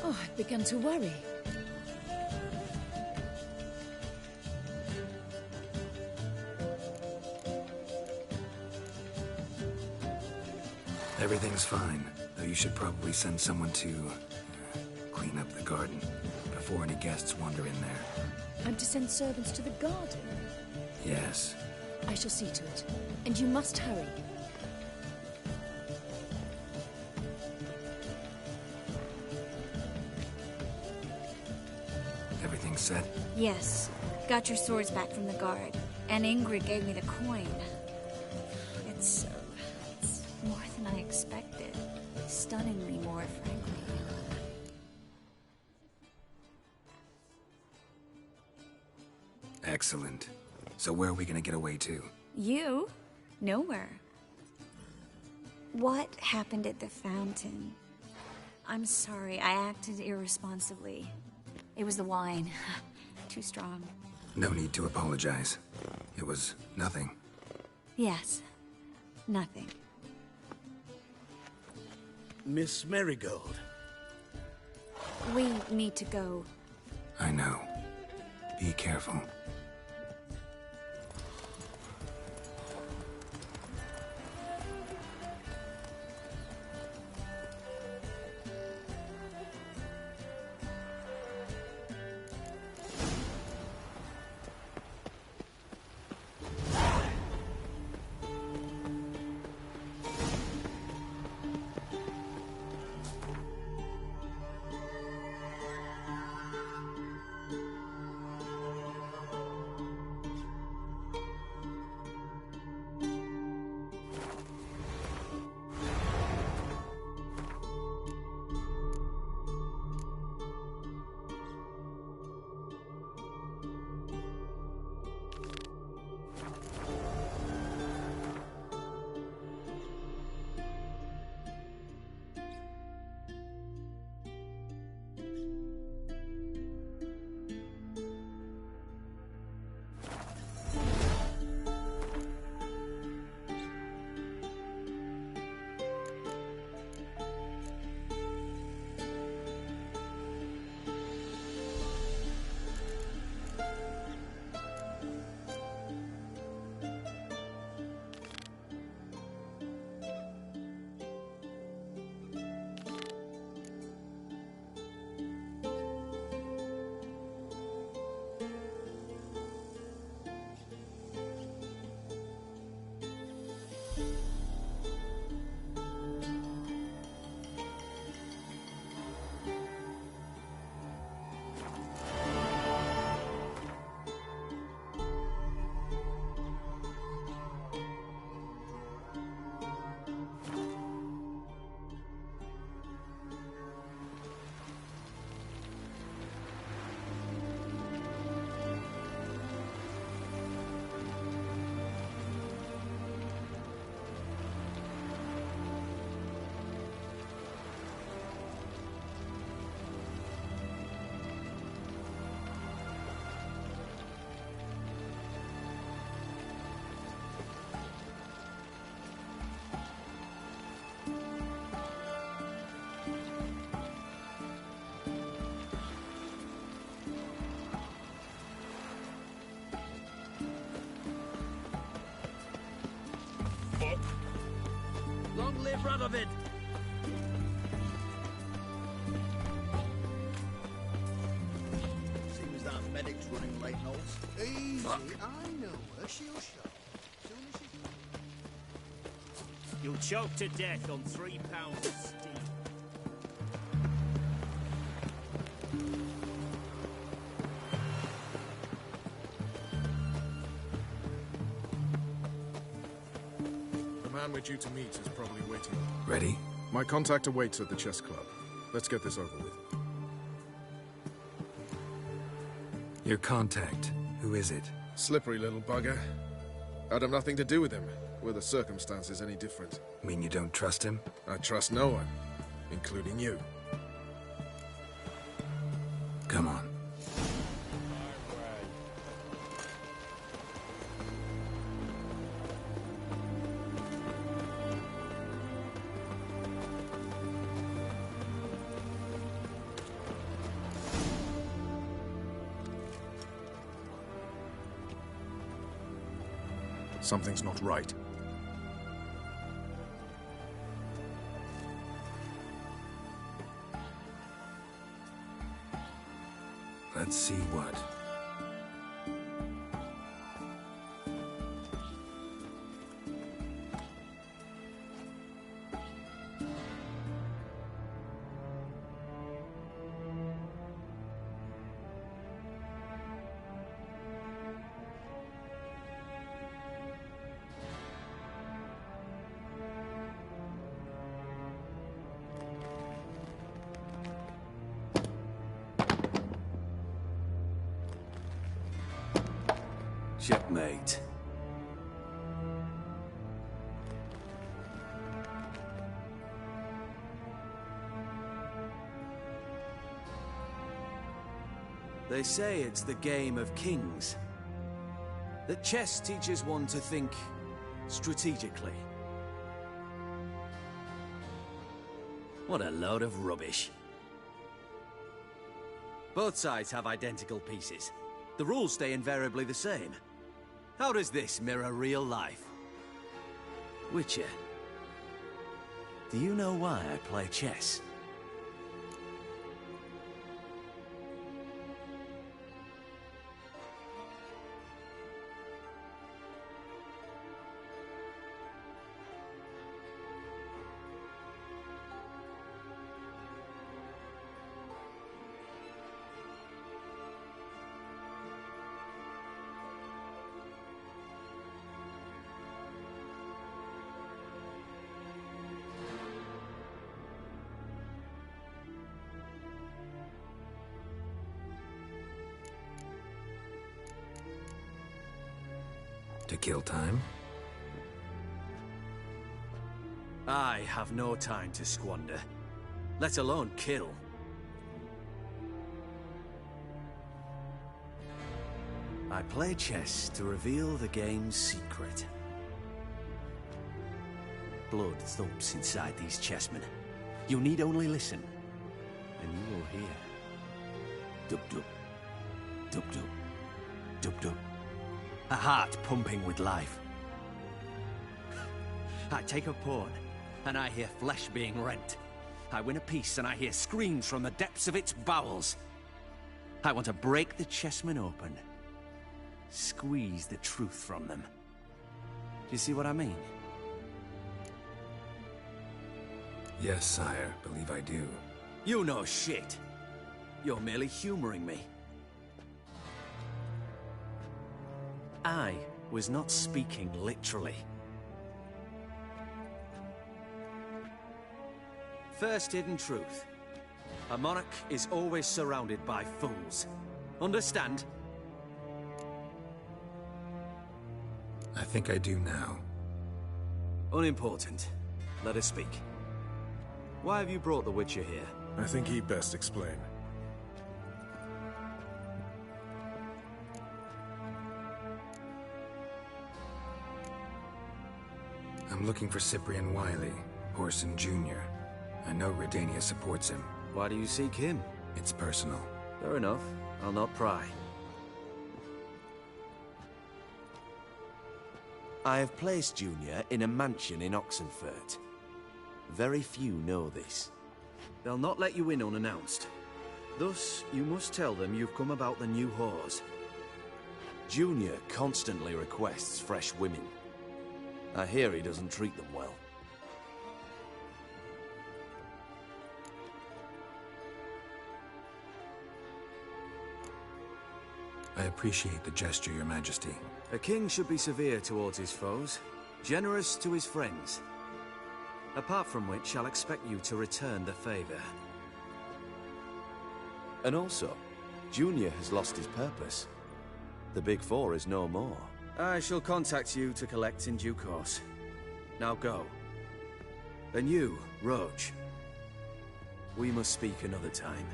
Oh, I've begun to worry. Everything's fine, though you should probably send someone to clean up the garden before any guests wander in there. I'm to send servants to the garden? Yes. I shall see to it. And you must hurry. Everything set? Yes. Got your swords back from the guard. And Ingrid gave me the coin. It's more than I expected. Stunningly more, frankly. Excellent. So where are we gonna get away to? You? Nowhere. What happened at the fountain? I'm sorry, I acted irresponsibly. It was the wine. Too strong. No need to apologize. It was nothing. Yes. Nothing. Miss Marigold. We need to go. I know. Be careful. live Radovid! Seems that medic's running late, Knowles. Easy, I know her. She'll show. Soon as she... You'll choke to death on 3 pounds of steam. The man we're due to meet is probably waiting. Ready? My contact awaits at the chess club. Let's get this over with. Your contact. Who is it? Slippery little bugger. I'd have nothing to do with him. Were the circumstances any different? Mean you don't trust him? I trust no one, including you. Come on. Something's not right. Let's see what. Checkmate. They say it's the game of kings. That chess teaches one to think strategically. What a load of rubbish. Both sides have identical pieces. The rules stay invariably the same. How does this mirror real life? Witcher, do you know why I play chess? To kill time? I have no time to squander, let alone kill. I play chess to reveal the game's secret. Blood thumps inside these chessmen. You need only listen, and you will hear. Dub-dub, dub-dub, dub-dub. A heart pumping with life. I take a pawn, and I hear flesh being rent. I win a piece, and I hear screams from the depths of its bowels. I want to break the chessmen open. Squeeze the truth from them. Do you see what I mean? Yes, sire. Believe I do. You know shit. You're merely humoring me. I was not speaking literally. First hidden truth. A monarch is always surrounded by fools. Understand? I think I do now. Unimportant. Let us speak. Why have you brought the Witcher here? I think he'd best explain. I'm looking for Cyprian Wiley, Orson Jr. I know Redania supports him. Why do you seek him? It's personal. Fair enough. I'll not pry. I have placed Junior in a mansion in Oxenfurt. Very few know this. They'll not let you in unannounced. Thus, you must tell them you've come about the new whores. Junior constantly requests fresh women. I hear he doesn't treat them well. I appreciate the gesture, Your Majesty. A king should be severe towards his foes, generous to his friends. Apart from which, I'll expect you to return the favor. And also, Junior has lost his purpose. The Big Four is no more. I shall contact you to collect in due course. Now go. And you, Roach. We must speak another time.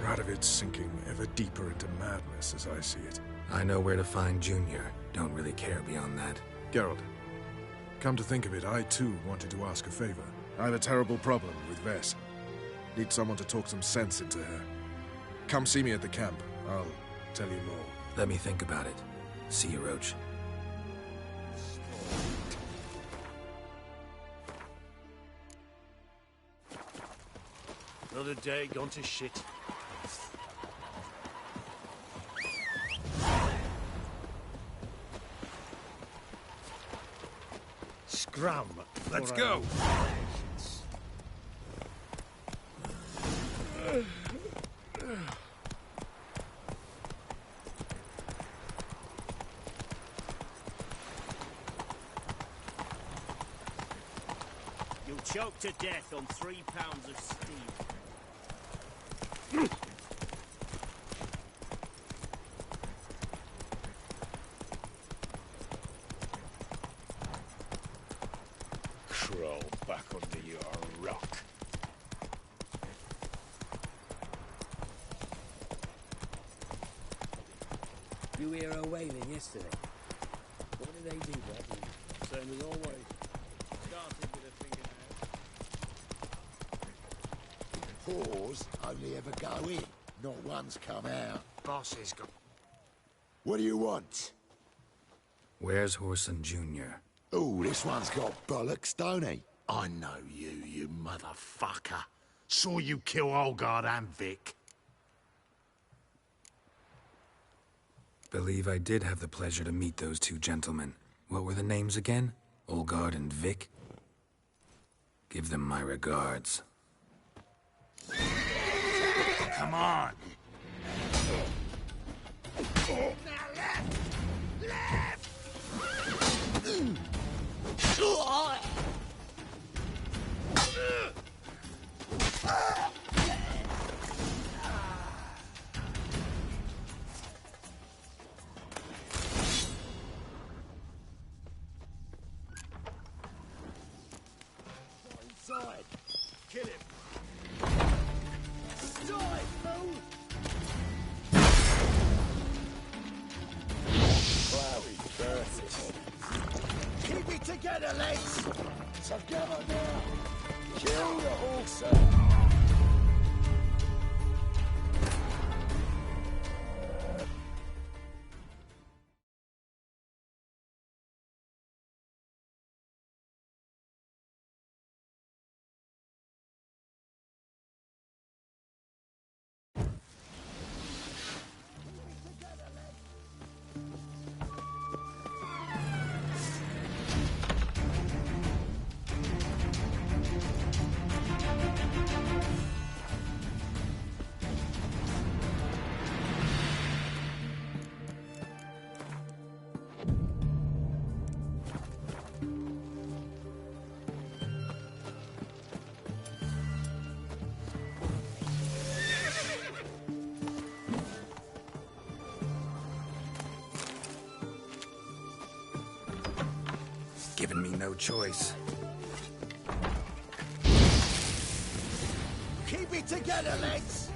Radovid's sinking ever deeper into madness as I see it. I know where to find Junior. Don't really care beyond that. Geralt, come to think of it, I too wanted to ask a favor. I have a terrible problem with Vess. Need someone to talk some sense into her. Come see me at the camp. I'll tell you more. Let me think about it. See you, Roach. Another day gone to shit. Scrum. Let's go. You'll choke to death on 3 pounds of steel. Crawl back under your rock. You hear her wailing yesterday? What did they do, Bradley? Same as always. Started with a fingernail. Whores only ever go in, not once come out. Boss has got... What do you want? Where's Whoreson Jr.? Oh, this one's got bollocks, don't he? I know you, you motherfucker. Saw you kill Olgard and Vic. Believe I did have the pleasure to meet those two gentlemen. What were the names again? Olgard and Vic? Give them my regards. Come on. Inside. Kill him. Die, fool! Bloody curses. Keep it together, lads! Together now! Kill the horse! Given me no choice. Keep it together, lads!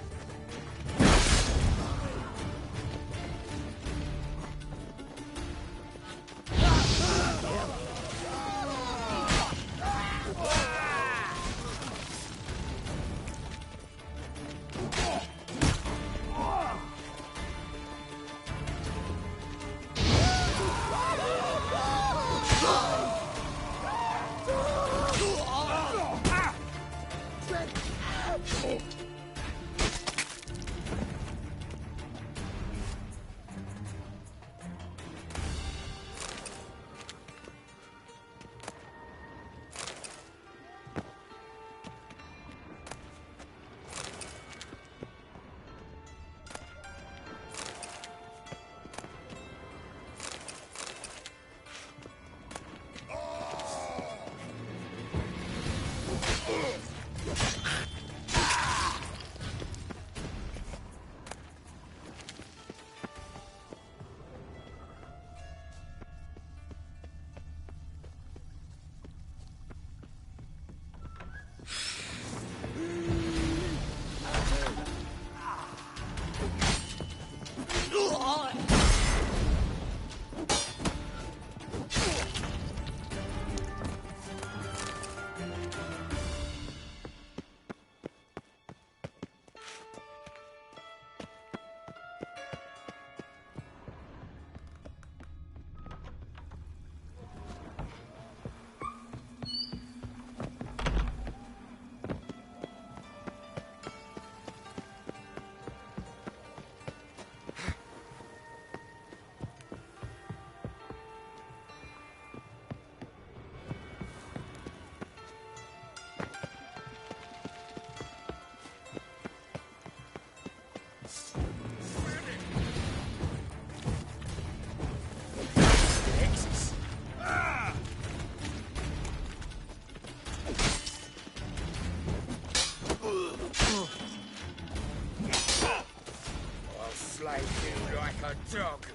a dog.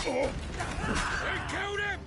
They killed him!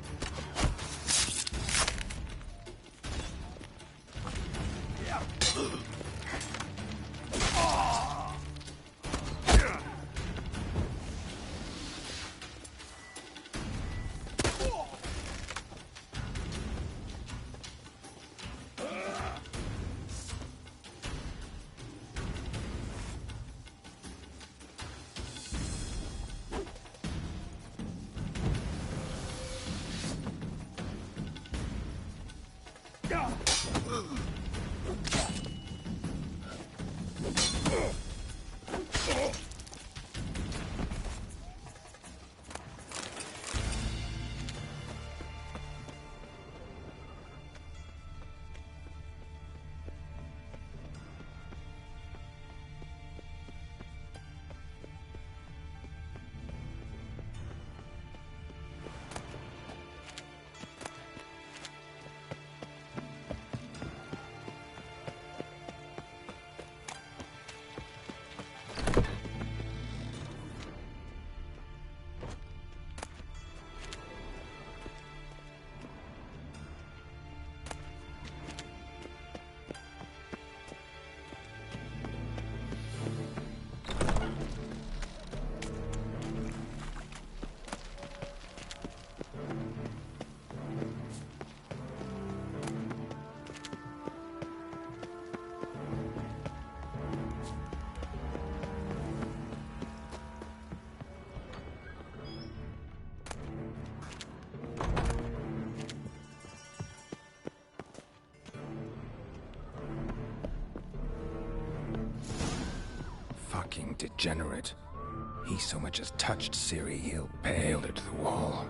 Fucking degenerate. He so much as touched Ciri, he'll pale her to the wall.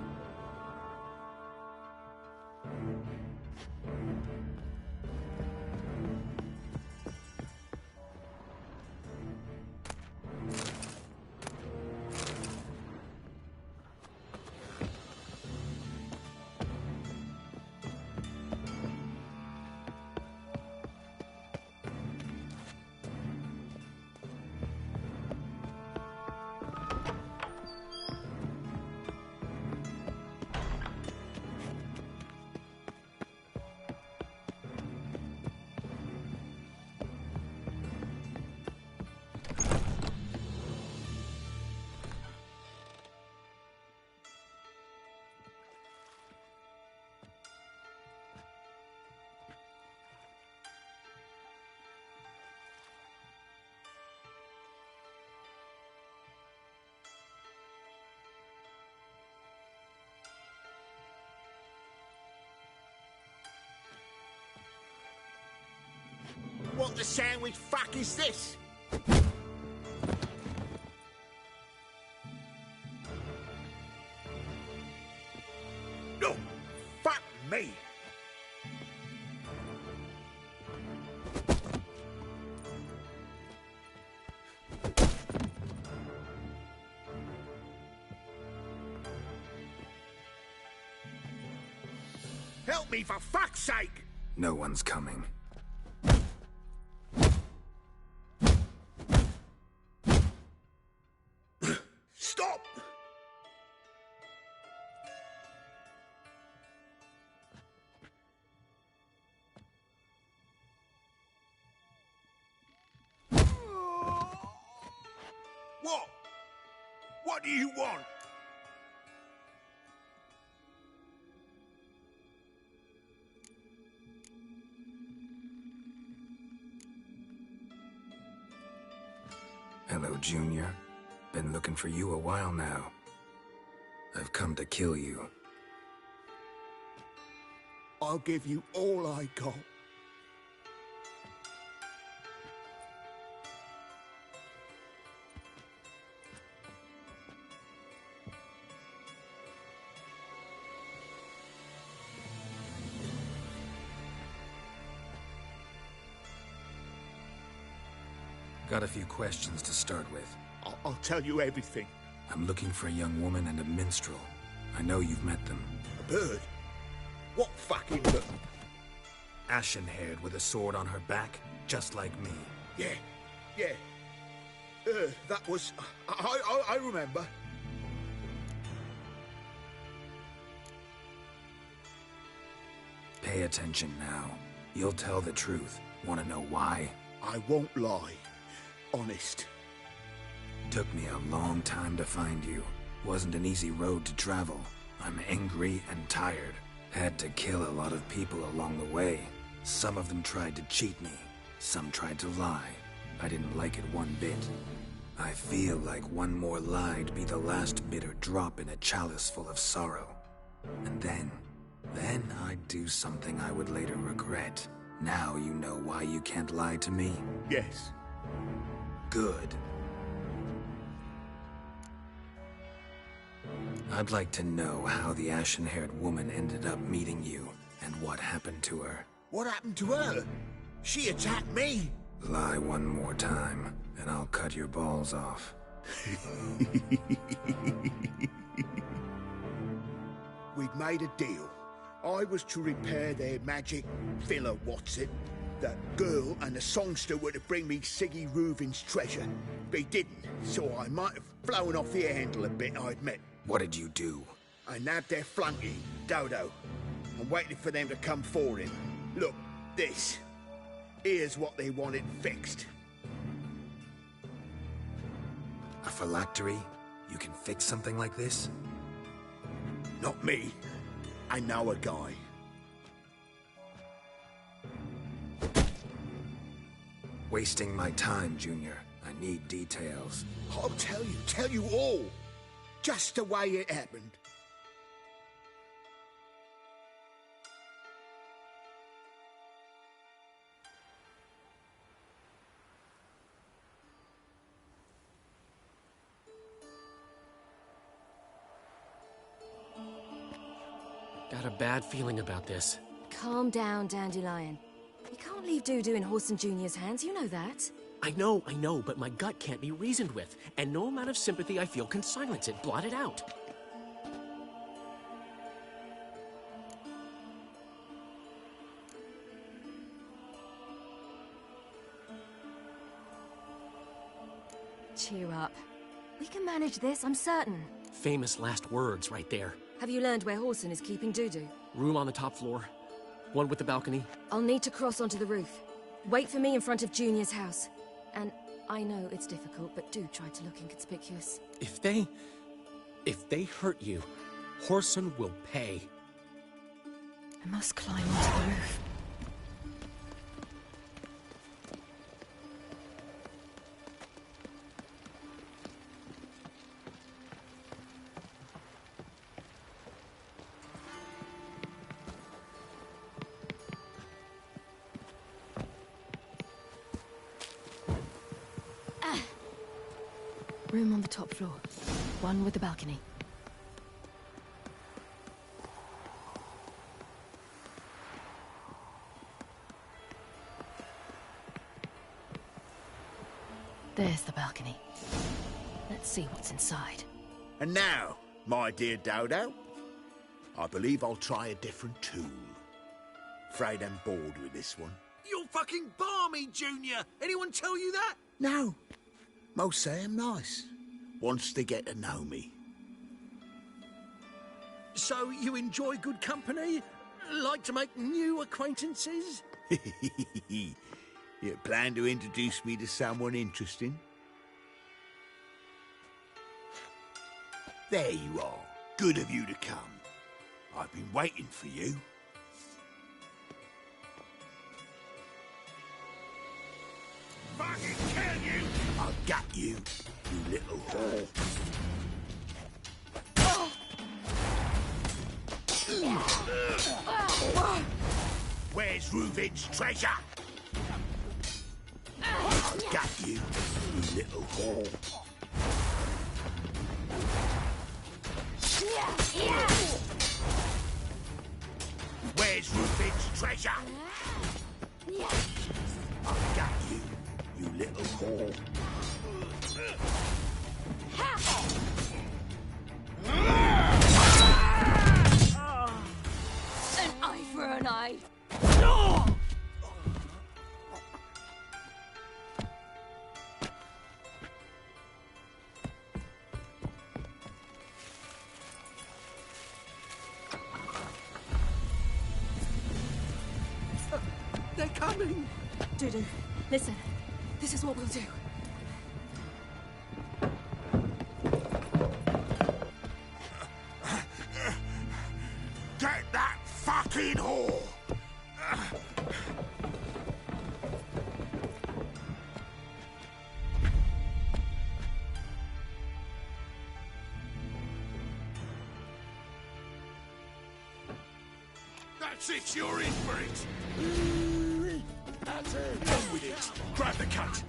What the sandwich fuck is this? No! Fuck me! Help me, for fuck's sake! No one's coming. Stop! What? What do you want? Hello, Junior. Been looking for you a while now. I've come to kill you. I'll give you all I got. Got a few questions to start with. I'll tell you everything. I'm looking for a young woman and a minstrel. I know you've met them. A bird? What fucking Ashen-haired with a sword on her back, just like me. Yeah. That was... I remember. Pay attention now. You'll tell the truth. Want to know why? I won't lie. Honest. Took me a long time to find you. Wasn't an easy road to travel. I'm angry and tired. Had to kill a lot of people along the way. Some of them tried to cheat me. Some tried to lie. I didn't like it one bit. I feel like one more lie'd be the last bitter drop in a chalice full of sorrow. And then I'd do something I would later regret. Now you know why you can't lie to me? Yes. Good. I'd like to know how the ashen-haired woman ended up meeting you, and what happened to her. What happened to her? She attacked me! Lie one more time, and I'll cut your balls off. We'd made a deal. I was to repair their magic villa, That girl and the songster were to bring me Siggy Reuven's treasure. They didn't, so I might have flown off the handle a bit, I admit. What did you do? I nabbed their flunky, Dodo, and waited for them to come for him. Look, this. Here's what they wanted fixed. A phylactery? You can fix something like this? Not me. I know a guy. Wasting my time, Junior. I need details. I'll tell you all. Just the way it happened. Got a bad feeling about this. Calm down, Dandelion. You can't leave Dudu in Horson Jr.'s hands, you know that. I know, but my gut can't be reasoned with, and no amount of sympathy I feel can silence it, blot it out. Cheer up. We can manage this, I'm certain. Famous last words right there. Have you learned where Horson is keeping Dudu? Room on the top floor. One with the balcony. I'll need to cross onto the roof. Wait for me in front of Junior's house. And I know it's difficult, but do try to look inconspicuous. If they hurt you, Horson will pay. I must climb onto the roof. Room on the top floor. One with the balcony. There's the balcony. Let's see what's inside. And now, my dear Dodo, I believe I'll try a different tool. Afraid I'm bored with this one. You're fucking balmy, Junior! Anyone tell you that? No. Most say I'm nice. Once they get to know me. So you enjoy good company? Like to make new acquaintances? You plan to introduce me to someone interesting? There you are. Good of you to come. I've been waiting for you. Fucking kill you! I've got you, you little whore. Where's Reuven's treasure? I've got you, you little whore. Where's Reuven's treasure? I've got you, you little whore. An don't I? They're coming! Dudu, listen. This is what we'll do. Get that fucking whore! That's it, you're in for it! That's it! On with it! Grab the cut!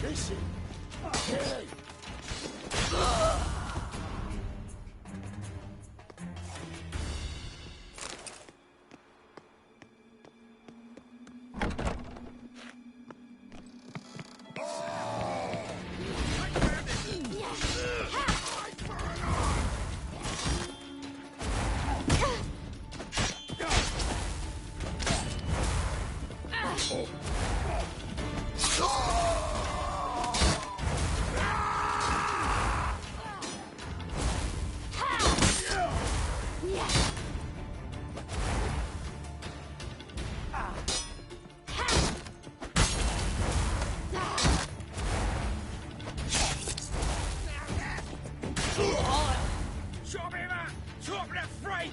Listen! Hey! Chop him up! Chop the freak!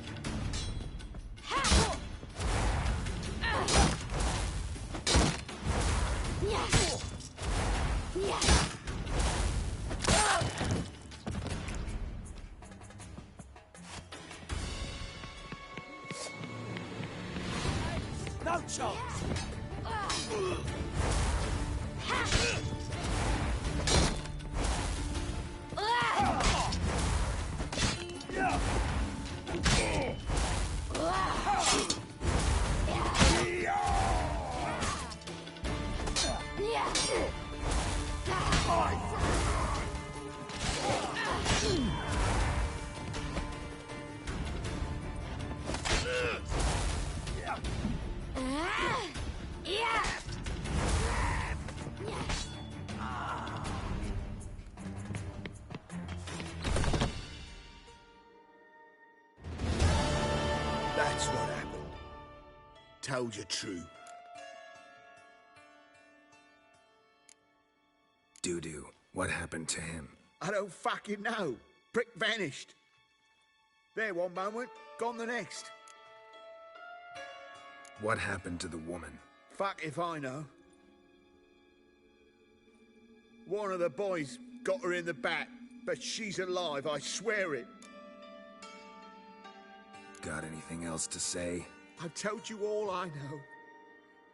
No chance! That's what happened. Told you true. Dudu, what happened to him? I don't fucking know. Prick vanished. There one moment, gone the next. What happened to the woman? Fuck if I know. One of the boys got her in the back, but she's alive, I swear it. Got anything else to say? I've told you all I know.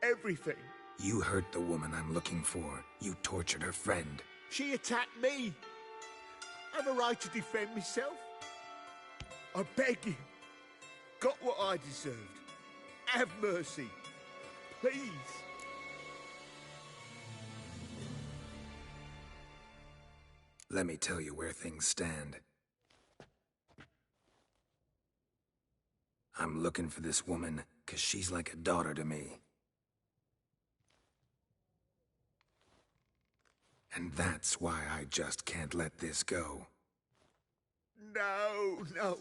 Everything. You hurt the woman I'm looking for. You tortured her friend. She attacked me. I have a right to defend myself. I beg you. Got what I deserved. Have mercy. Please. Let me tell you where things stand. I'm looking for this woman, 'cause she's like a daughter to me. And that's why I just can't let this go. No, no.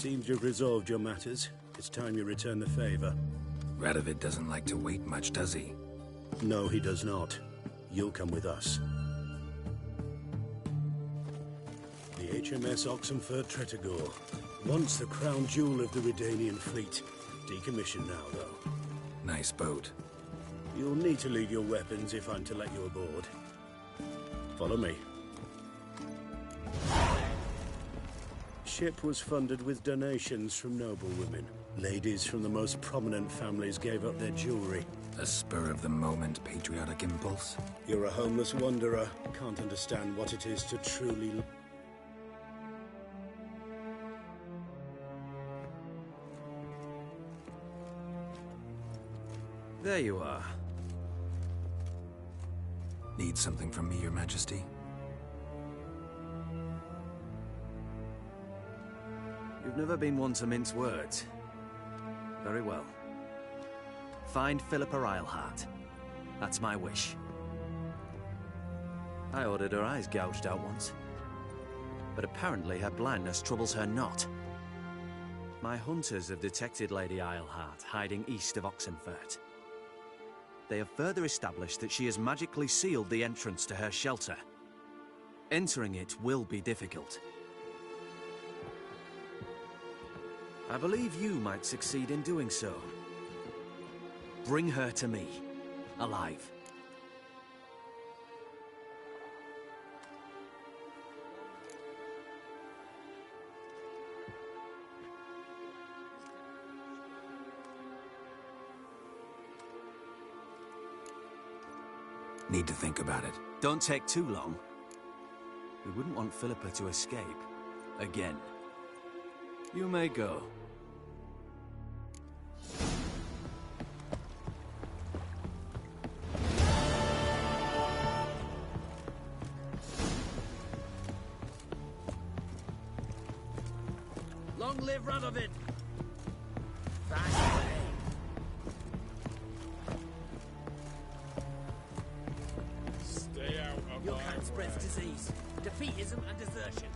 Seems you've resolved your matters. It's time you return the favor. Radovid doesn't like to wait much, does he? No, he does not. You'll come with us. The HMS Oxenford Tretogor. Once the crown jewel of the Redanian fleet. Decommissioned now, though. Nice boat. You'll need to leave your weapons if I'm to let you aboard. Follow me. Ship was funded with donations from noblewomen. Ladies from the most prominent families gave up their jewelry. A spur-of-the-moment patriotic impulse? You're a homeless wanderer. Can't understand what it is to truly... There you are. Need something from me, Your Majesty? You've never been one to mince words. Very well. Find Philippa Eilhart. That's my wish. I ordered her eyes gouged out once. But apparently her blindness troubles her not. My hunters have detected Lady Eilhart hiding east of Oxenfurt. They have further established that she has magically sealed the entrance to her shelter. Entering it will be difficult. I believe you might succeed in doing so. Bring her to me, alive. Need to think about it. Don't take too long. We wouldn't want Philippa to escape. Again. You may go. Long live Radovid! Stay out of Your my kind spreads way. disease, defeatism and desertion.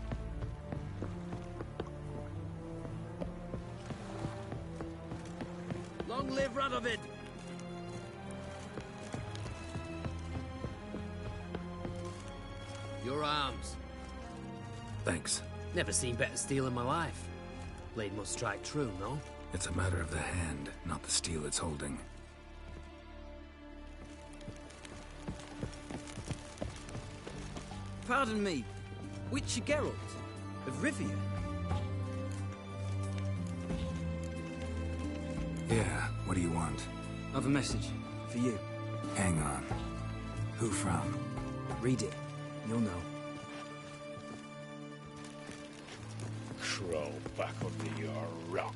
Long live Radovid! Your arms. Thanks. Never seen better steel in my life. Blade must strike true, no? It's a matter of the hand, not the steel it's holding. Pardon me, Witcher Geralt of Rivia. Yeah, what do you want? I've a message for you. Hang on. Who from? Read it. You'll know. Crawl back under your rock.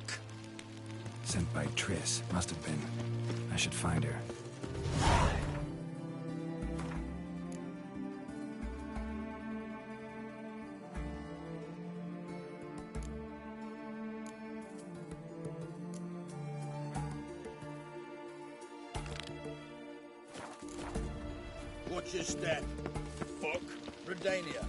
Sent by Triss. Must have been. I should find her. Watch your step. Fuck. Redania.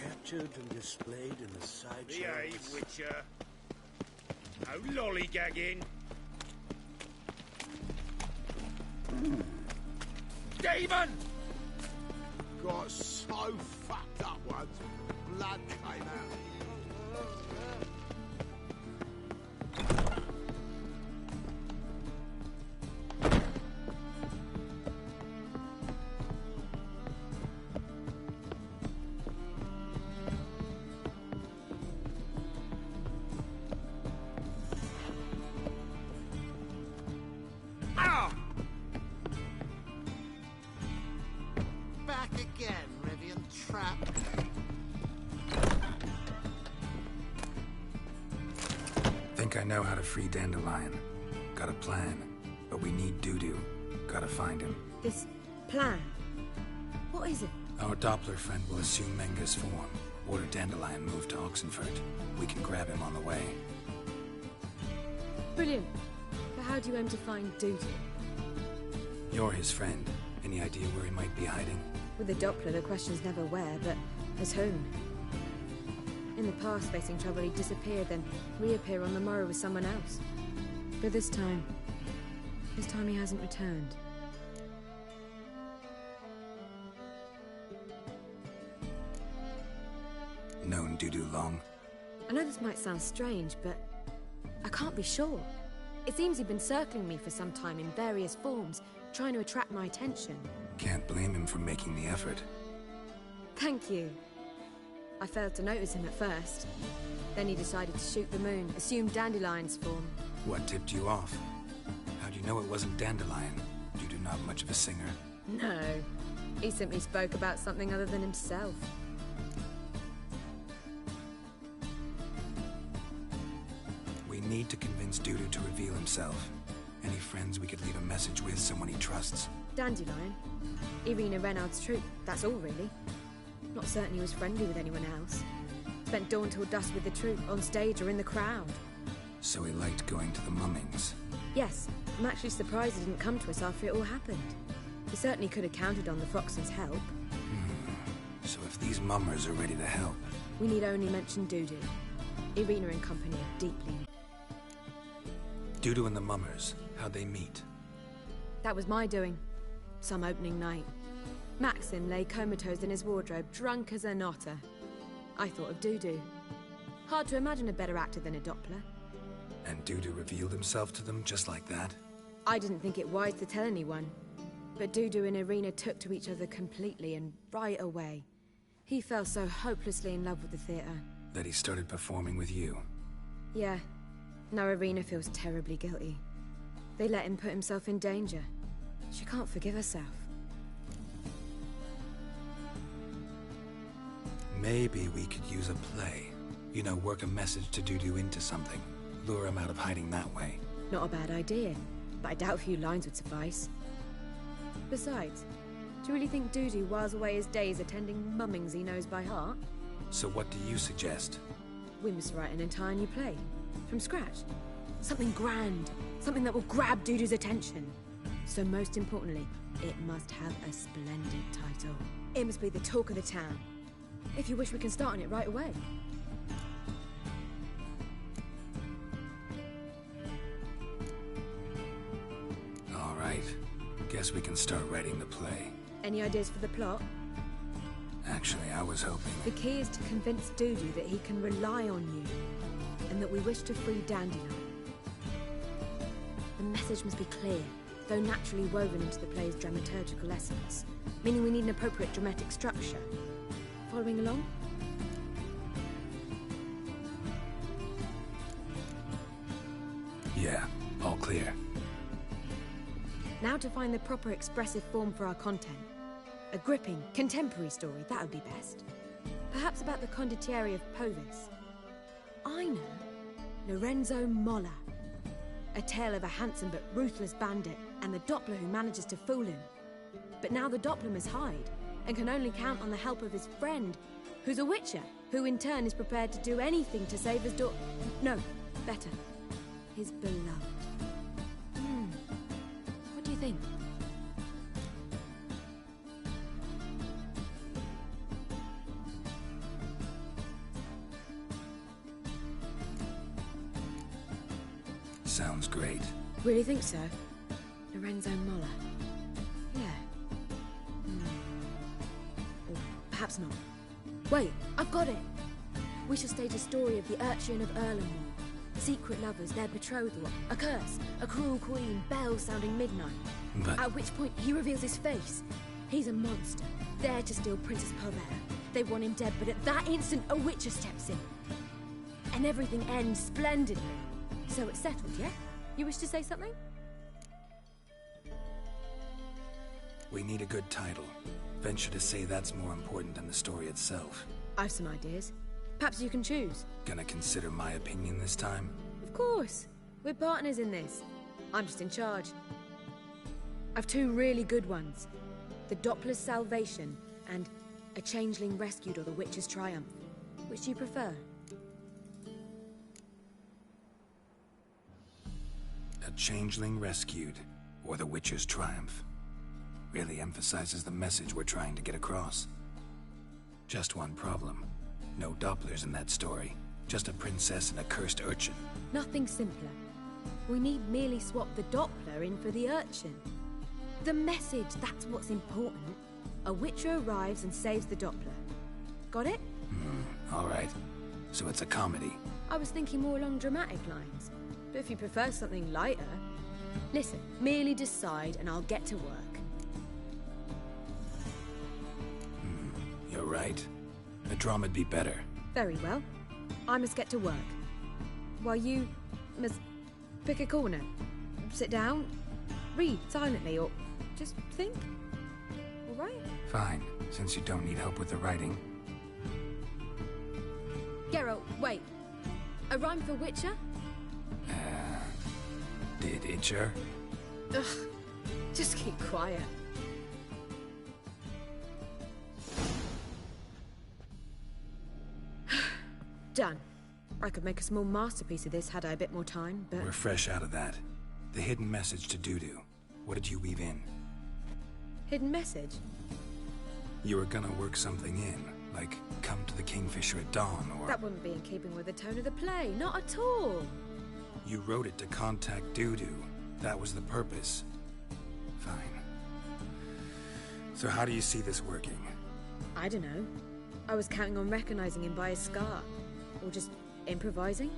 Captured and displayed in the sideshows. Behave, Witcher. No lollygagging. Stephen! Got so fucked up once, blood came out. Back again, Rivian trap. Think I know how to free Dandelion. Got a plan. But we need Dudu. Gotta find him. This plan? What is it? Our Doppler friend will assume Menga's form. Order Dandelion moved to Oxenfurt. We can grab him on the way. Brilliant. But how do you aim to find Duty? You're his friend. Any idea where he might be hiding? With the Doppler, the question's never where, but as whom? In the past, facing trouble, he'd disappear, then reappear on the morrow with someone else. But this time he hasn't returned. Known Dudu long? I know this might sound strange, but I can't be sure. It seems he'd been circling me for some time in various forms, trying to attract my attention. Can't blame him for making the effort. Thank you. I failed to notice him at first. Then he decided to shoot the moon, assumed Dandelion's form. What tipped you off? How'd you know it wasn't Dandelion? Dudu not much of a singer. No. He simply spoke about something other than himself. We need to convince Dudu to reveal himself. Any friends we could leave a message with, someone he trusts? Dandelion. Irina Renard's troupe, that's all really. Not certain he was friendly with anyone else. Spent dawn till dusk with the troupe, on stage or in the crowd. So he liked going to the mummings? Yes. I'm actually surprised he didn't come to us after it all happened. He certainly could have counted on the Foxen's help. So if these mummers are ready to help... We need only mention Dudu. Irina and company are deeply... Dudu and the mummers, how'd they meet? That was my doing. Some opening night. Maxim lay comatose in his wardrobe, drunk as an otter. I thought of Dudu. Hard to imagine a better actor than a Doppler. And Dudu revealed himself to them just like that? I didn't think it wise to tell anyone. But Dudu and Irina took to each other completely and right away. He fell so hopelessly in love with the theatre. That he started performing with you? Yeah. Now Irina feels terribly guilty. They let him put himself in danger. She can't forgive herself. Maybe we could use a play. You know, work a message to Dudu into something. Lure him out of hiding that way. Not a bad idea, but I doubt a few lines would suffice. Besides, do you really think Dudu whiles away his days attending mummings he knows by heart? So what do you suggest? We must write an entire new play. From scratch. Something grand. Something that will grab Dudu's attention. So most importantly, it must have a splendid title. It must be the talk of the town. If you wish, we can start on it right away. All right. Guess we can start writing the play. Any ideas for the plot? Actually, I was hoping... The key is to convince Dudu that he can rely on you, and that we wish to free Dandelion. The message must be clear, though naturally woven into the play's dramaturgical essence, meaning we need an appropriate dramatic structure. Following along? Yeah, all clear. Now to find the proper expressive form for our content. A gripping, contemporary story, that would be best. Perhaps about the condottieri of Povis. I know. Lorenzo Molla. A tale of a handsome but ruthless bandit, and the Doppler who manages to fool him. But now the Doppler must hide, and can only count on the help of his friend, who's a witcher, who in turn is prepared to do anything to save his No, better. His beloved. What do you think? Sounds great. Really think so? Lorenzo Molla. Yeah. Or perhaps not. Wait, I've got it! We shall stage a story of the Urchin of Erlenmoor. Secret lovers, their betrothal, a curse, a cruel queen, bells sounding midnight. But... At which point he reveals his face. He's a monster, there to steal Princess Pavera. They want him dead, but at that instant a witcher steps in. And everything ends splendidly. So it's settled, yeah? You wish to say something? We need a good title. Venture to say that's more important than the story itself. I've some ideas. Perhaps you can choose. Gonna consider my opinion this time? Of course. We're partners in this. I'm just in charge. I've two really good ones. The Doppler's Salvation and A Changeling Rescued or the Witcher's Triumph. Which do you prefer? A changeling rescued, or the Witcher's triumph. Really emphasizes the message we're trying to get across. Just one problem. No Dopplers in that story. Just a princess and a cursed urchin. Nothing simpler. We need merely swap the Doppler in for the urchin. The message, that's what's important. A Witcher arrives and saves the Doppler. Got it? All right. So it's a comedy. I was thinking more along dramatic lines. But if you prefer something lighter... Listen, merely decide and I'll get to work. You're right. A drama'd be better. Very well. I must get to work. While you must pick a corner. Sit down, read silently, or just think. All right? Fine, since you don't need help with the writing. Geralt, wait. A rhyme for Witcher? Did Itcher? Ugh. Just keep quiet. Done. I could make a small masterpiece of this had I a bit more time, but... We're fresh out of that. The hidden message to Dudu. What did you weave in? Hidden message? You were gonna work something in, like come to the Kingfisher at dawn, or... That wouldn't be in keeping with the tone of the play, not at all. You wrote it to contact Dudu. That was the purpose. Fine. So how do you see this working? I don't know. I was counting on recognizing him by his scar. Or just improvising?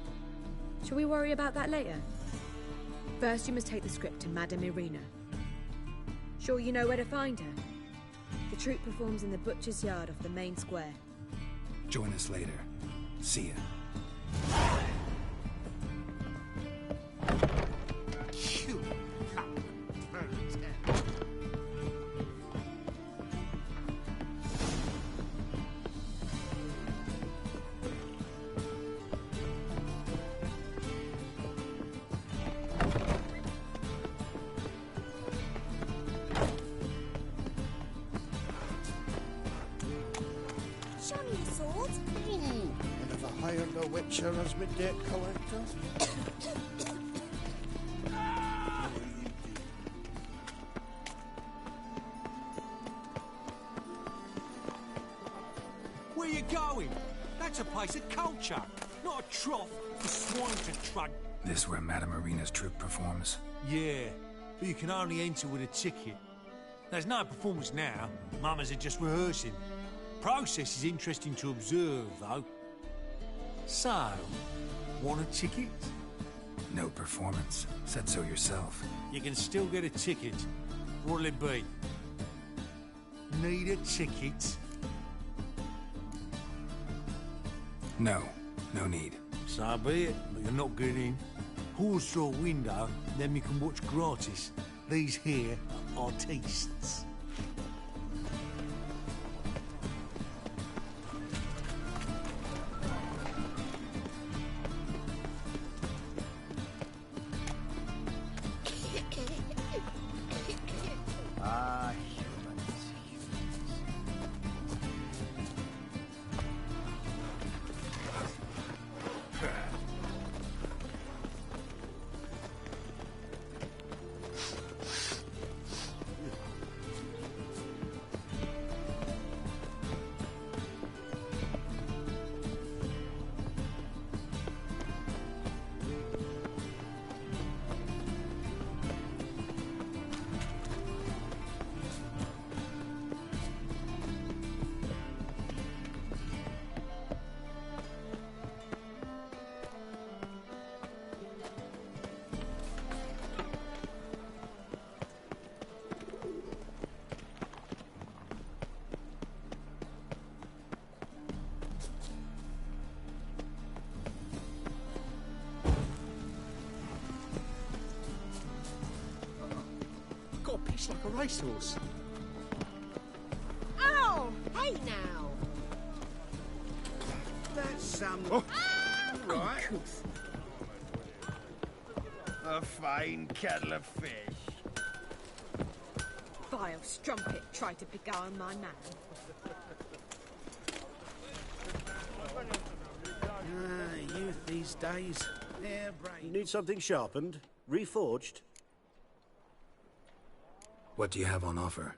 Shall we worry about that later? First, you must take the script to Madame Irina. Sure you know where to find her? The troupe performs in the butcher's yard off the main square. Join us later. See ya. You Show me your sword. And have I hired a Witcher as my debt collector? Where you going? That's a place of culture, not a trough for swine to trud. This where Madame Irina's troupe performs? Yeah, but you can only enter with a ticket. There's no performance now. Mamas are just rehearsing. Process is interesting to observe, though. So, want a ticket? No performance. Said so yourself. You can still get a ticket. What'll it be? Need a ticket? No. No need. So be it, but you're not getting in. Pause through a window, then you can watch gratis. These here are artistes. Got pitched like a racehorse. Oh, hey now. That's some... Right. A fine kettle of fish. Vile strumpet tried to beguile my man. Youth these days. You need something sharpened? Reforged? What do you have on offer?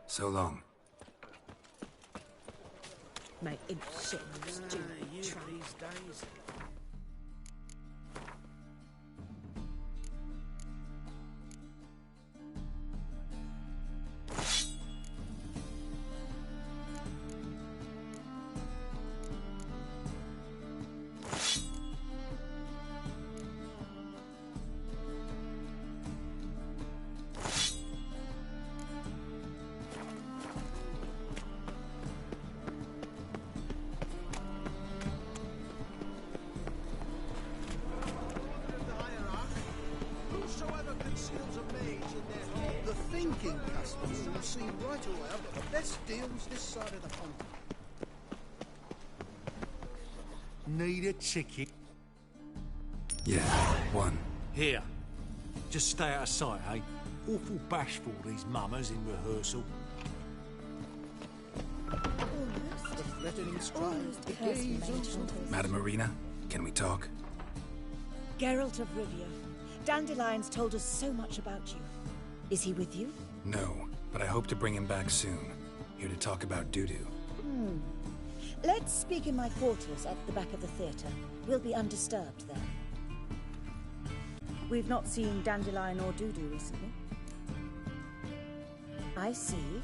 So long. Make him sick, stupid tramp. These days. The thinking customers will see right away I've got the best deals this side of the pond. Need a ticket? Yeah, one. Here. Just stay out of sight, eh? Awful bashful, these mummers in rehearsal. The threatening stride, the gaze and Madam Marina, can we talk? Geralt of Rivia. Dandelion's told us so much about you. Is he with you? No, but I hope to bring him back soon. Here to talk about Dudu. Let's speak in my quarters at the back of the theatre. We'll be undisturbed there. We've not seen Dandelion or Dudu recently. I see.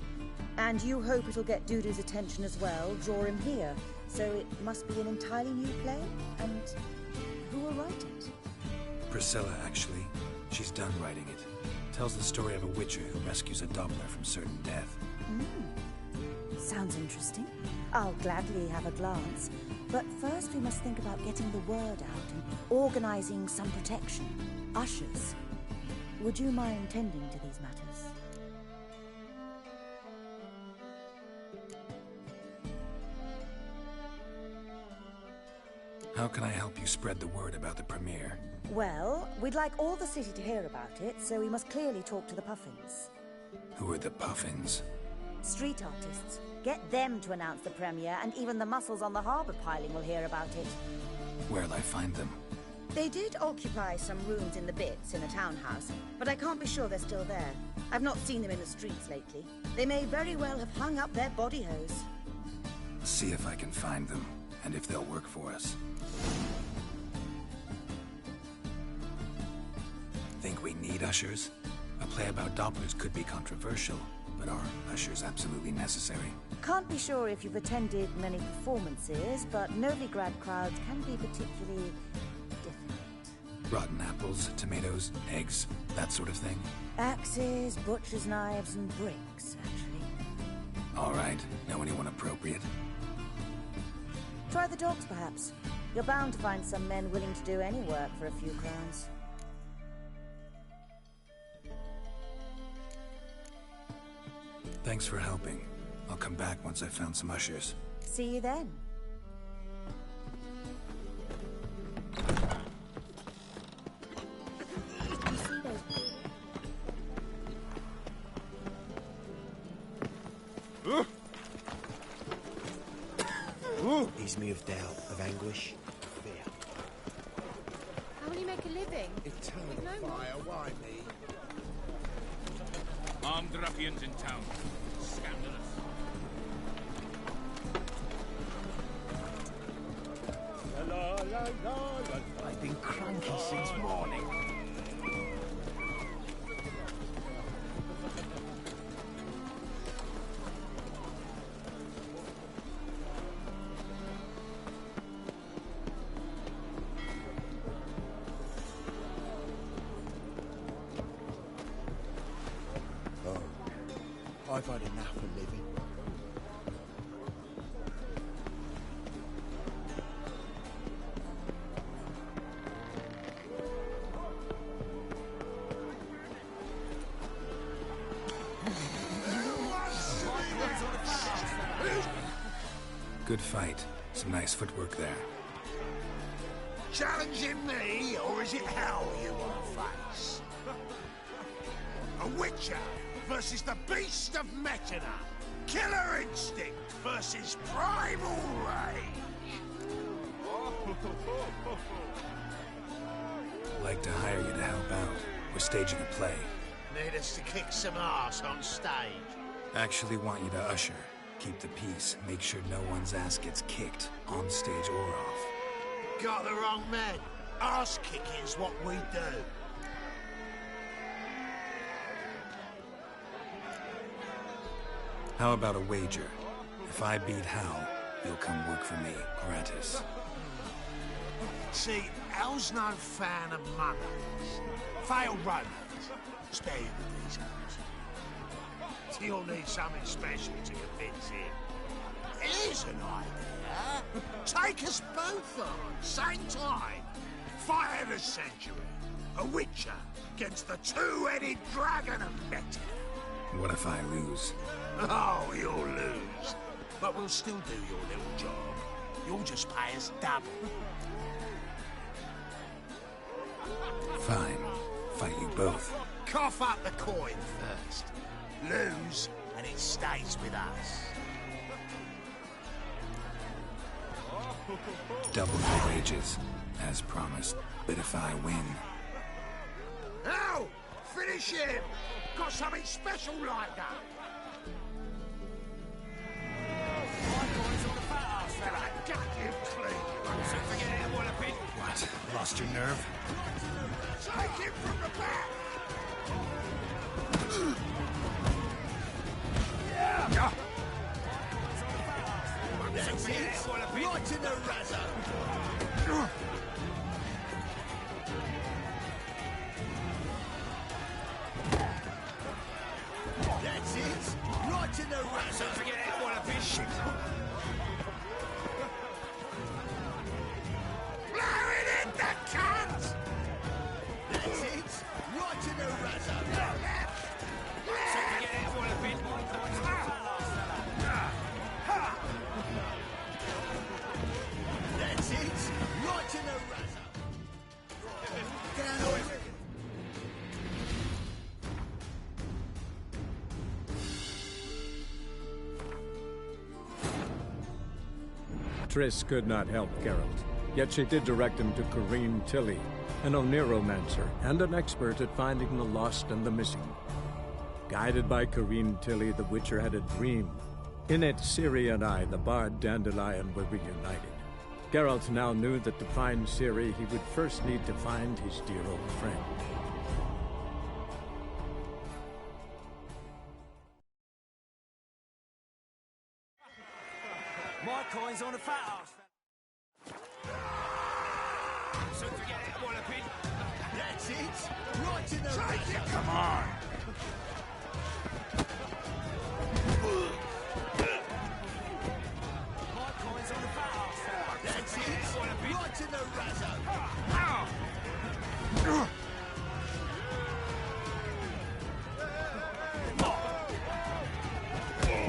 And you hope it'll get Dudu's attention as well, draw him here. So it must be an entirely new play? And who will write it? Priscilla, actually. She's done writing it. Tells the story of a witcher who rescues a Doppler from certain death. Sounds interesting. I'll gladly have a glance. But first we must think about getting the word out and organizing some protection. Ushers. Would you mind tending to these matters? How can I help you spread the word about the premiere? Well, we'd like all the city to hear about it, so we must clearly talk to the Puffins. Who are the Puffins? Street artists. Get them to announce the premiere, and even the muscles on the harbour piling will hear about it. Where'll I find them? They did occupy some rooms in the Bits in a townhouse, but I can't be sure they're still there. I've not seen them in the streets lately. They may very well have hung up their body hose. See if I can find them, and if they'll work for us. Think we need ushers? A play about Dopplers could be controversial, but are ushers absolutely necessary? Can't be sure if you've attended many performances, but Novigrad crowds can be particularly difficult. Rotten apples, tomatoes, eggs, that sort of thing? Axes, butcher's knives, and bricks, actually. All right. Know anyone appropriate? Try the dogs, perhaps. You're bound to find some men willing to do any work for a few crowns. Thanks for helping. I'll come back once I've found some ushers. See you then. Leaves me of doubt, of anguish, of fear. How will you make a living? Eternal fire, why me? Armed ruffians in town. Scandalous. I've been cranky since morning. I've had enough of living. Good fight. Some nice footwork there. Challenging me, or is it hell you want to face? A witcher versus the beast of Metana. Killer instinct versus primal rage. Like to hire you to help out. We're staging a play. Need us to kick some ass on stage. Actually want you to usher. Keep the peace. Make sure no one's ass gets kicked, on stage or off. Got the wrong man. Ass kicking's what we do. How about a wager? If I beat Hal, you'll come work for me, gratis. See, Hal's no fan of mothers. Failed romance. Spare you the details. You'll need something special to convince him. Here's an idea. Take us both on, same time. Fight of the century. A witcher against the two-headed dragon of Metana. What if I lose? Oh, you'll lose. But we'll still do your little job. You'll just pay us double. Fine. Fight you both. Cough up the coin first. Lose, and it stays with us. Double your wages, as promised. But if I win... Now, finish him! Got something special like that! What? Lost your nerve? Take him from the back! Yeah. That's it! Right in the razor! That's it! Right in the razor! Don't forget it, what a bit shit! Blow it in the cunt! That's it! Right in the razor! Don't forget it, what a bit! That's it! Right in the razor! Get out! Triss could not help Geralt, yet she did direct him to Corrine Tilly, an Oniromancer and an expert at finding the lost and the missing. Guided by Corrine Tilly, the Witcher had a dream. In it, Ciri and I, the bard Dandelion, were reunited. Geralt now knew that to find Ciri, he would first need to find his dear old friend. My coin's on a fat ass. Soon forget it, what a pin. it! Right in the Take it, come on! That's it! Right in the razzo!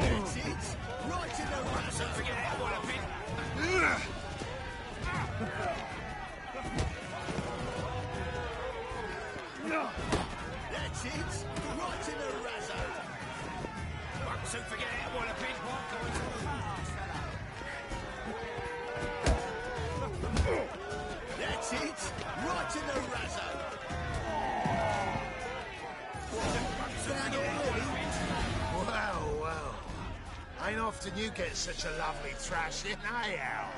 That's it! Right in the razzo! Forget it, what a bit! That's it! Right in the razzo! Won't soon forget it, what a bit! That's it! Right in the razzo! Well, well. Ain't often you get such a lovely thrashing, eh, Al?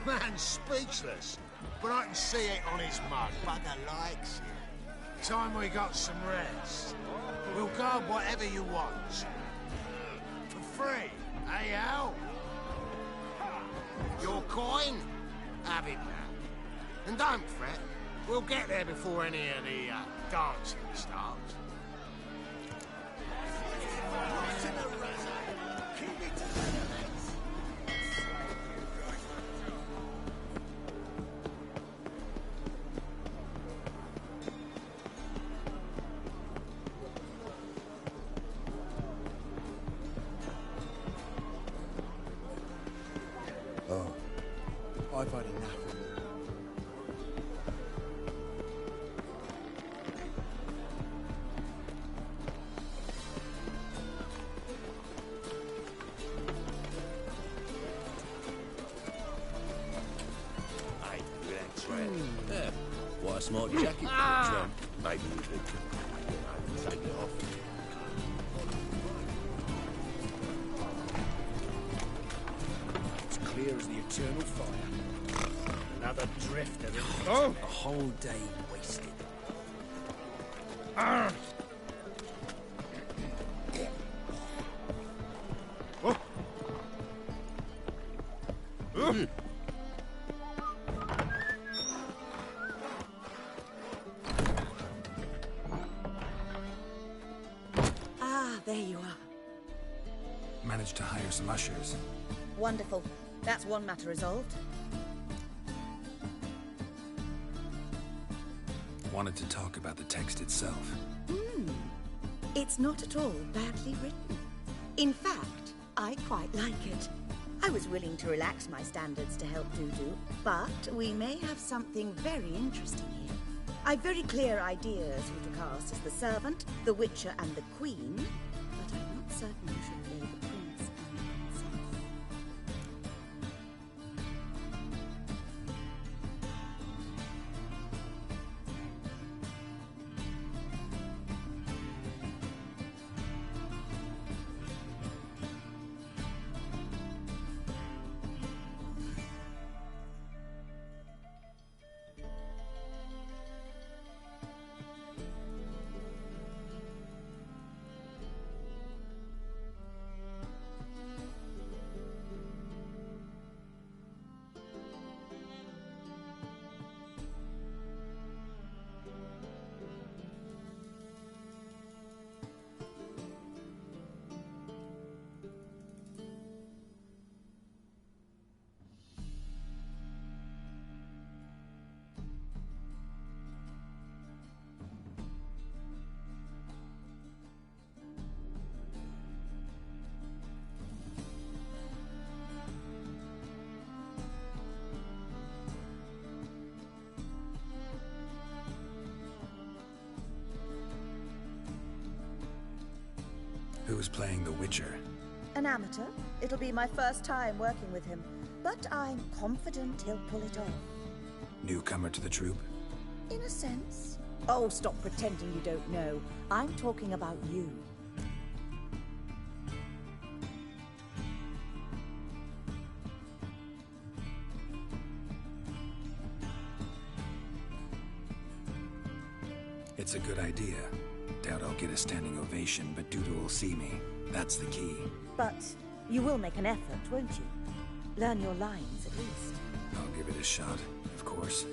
Man's speechless, but I can see it on his mug. Bugger likes it. Time we got some rest. We'll guard whatever you want. For free, eh, Al? Your coin? Have it now. And don't fret, we'll get there before any of the dancing starts. Right in the razzo! Keep it to the legs! Oh, I've had enough. Yeah, quite a smart jacket for a tramp. Maybe we could, take it off. It's clear as the eternal fire. Another drifter. Oh! A whole day wasted. Ah, there you are. Managed to hire some ushers. Wonderful. That's one matter resolved. Wanted to talk about the text itself. It's not at all badly written. In fact, I quite like it. I was willing to relax my standards to help Dudu, but we may have something very interesting here. I've very clear ideas who to cast as the servant, the witcher, and the queen, but I'm not certain who should play the prince and the princess. Who's playing the Witcher? An amateur. It'll be my first time working with him, but I'm confident he'll pull it off. Newcomer to the troupe? In a sense. Oh, stop pretending you don't know. I'm talking about you. It's a good idea. Doubt I'll get a standing ovation, but Dudu will see me. That's the key. But you will make an effort, won't you? Learn your lines, at least. I'll give it a shot, of course.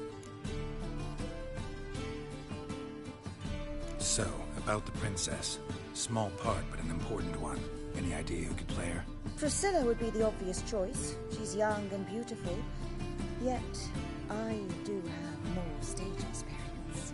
So, about the princess. Small part, but an important one. Any idea who could play her? Priscilla would be the obvious choice. She's young and beautiful. Yet, I do have more stage experience.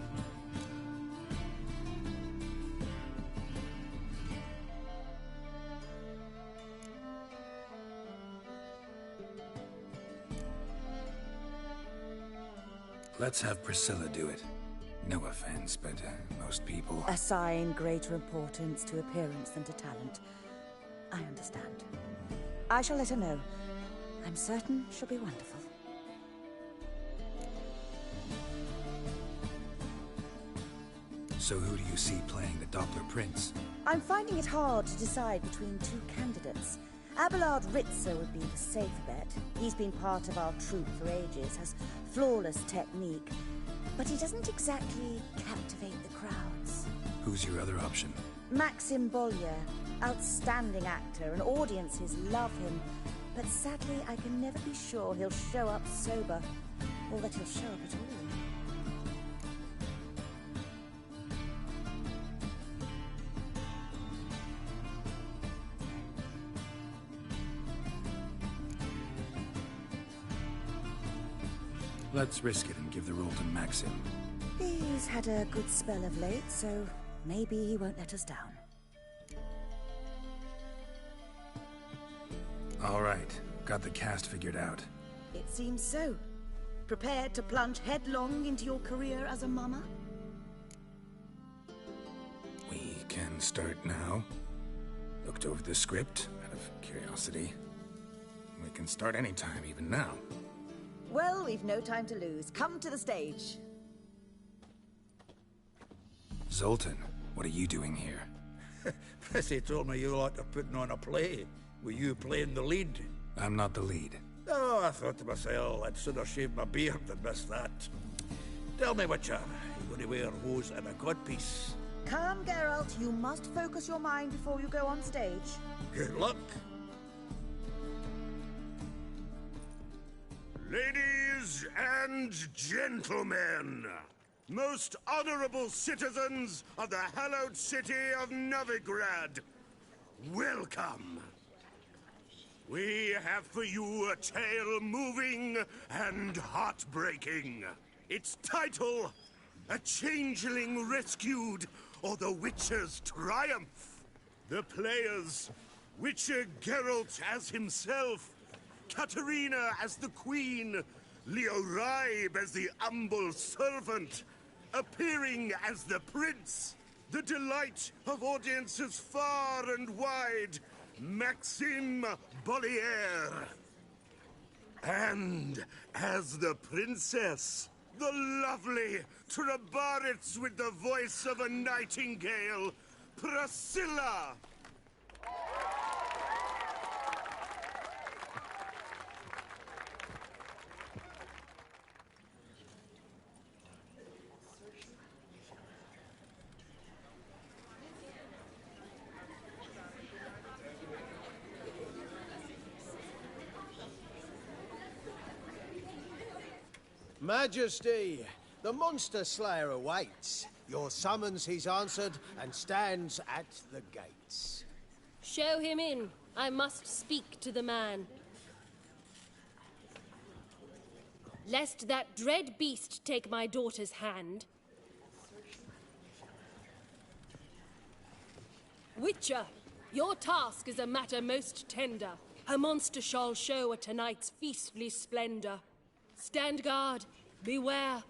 Let's have Priscilla do it. No offense, but most people... Assign greater importance to appearance than to talent. I understand. I shall let her know. I'm certain she'll be wonderful. So who do you see playing the Doppler Prince? I'm finding it hard to decide between two candidates. Abelard Ritzer would be the safer bet. He's been part of our troupe for ages, has flawless technique, but he doesn't exactly captivate the crowds. Who's your other option? Maxim Bollier, outstanding actor, and audiences love him. But sadly, I can never be sure he'll show up sober, or that he'll show up at all. Let's risk it and give the role to Maxim. He's had a good spell of late, so maybe he won't let us down. All right, got the cast figured out. It seems so. Prepared to plunge headlong into your career as a mama? We can start now. Looked over the script, out of curiosity. We can start anytime, even now. Well, we've no time to lose. Come to the stage. Zoltan, what are you doing here? Prissy told me you like to putting on a play. Were you playing the lead? I'm not the lead. Oh, I thought to myself, I'd sooner shave my beard than miss that. Tell me, Witcher, you going to wear hose and a codpiece? Come, Geralt. You must focus your mind before you go on stage. Good luck. Ladies and gentlemen, most honorable citizens of the hallowed city of Novigrad, welcome. We have for you a tale moving and heartbreaking. Its title, A Changeling Rescued, or The Witcher's Triumph. The players, Witcher Geralt as himself, Katerina as the Queen, Leo Raib as the humble servant, appearing as the Prince, the delight of audiences far and wide, Maxim Bollier. And as the Princess, the lovely Trabaritz with the voice of a nightingale, Priscilla. Majesty, the monster slayer awaits. Your summons he's answered and stands at the gates. Show him in. I must speak to the man. Lest that dread beast take my daughter's hand. Witcher, your task is a matter most tender. A monster shall show at tonight's feastly splendor. Stand guard, beware,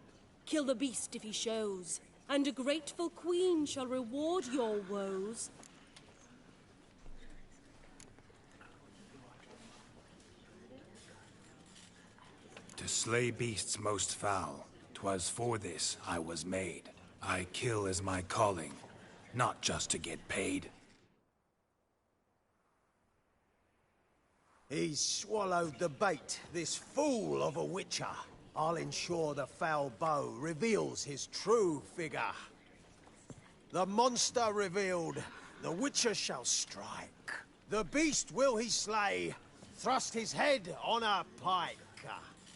kill the beast if he shows, and a grateful queen shall reward your woes. To slay beasts most foul, 'twas for this I was made. I kill as my calling, not just to get paid. He's swallowed the bait, this fool of a witcher. I'll ensure the foul bow reveals his true figure. The monster revealed, the witcher shall strike. The beast will he slay, thrust his head on a pike.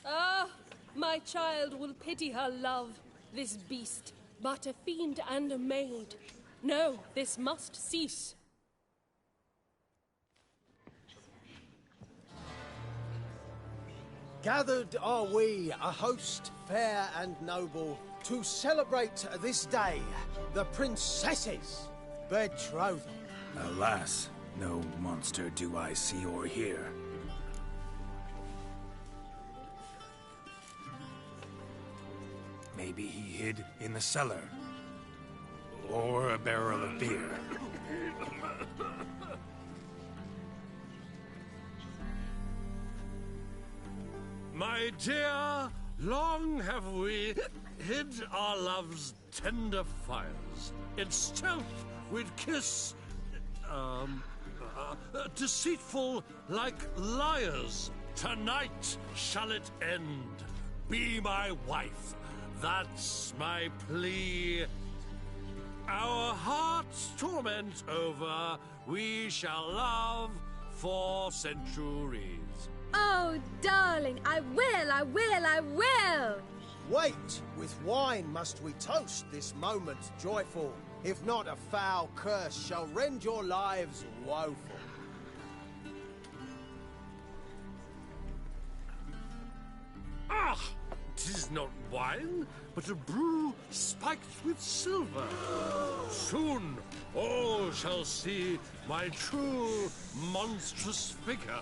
Ah, my child will pity her love, this beast. but a fiend and a maid. No, this must cease. Gathered are we, a host fair and noble, to celebrate this day, the princess's betrothal. Alas, no monster do I see or hear. Maybe he hid in the cellar. Or a barrel of beer. My dear, long have we hid our love's tender fires. In stealth we'd kiss, deceitful like liars. Tonight shall it end. Be my wife. That's my plea. Our hearts' torment over, we shall love for centuries. Oh, darling, I will, I will, I will! Wait, with wine must we toast this moment joyful. If not, a foul curse shall rend your lives woeful. Ah! 'Tis not wine, but a brew spiked with silver. Soon all shall see my true monstrous figure.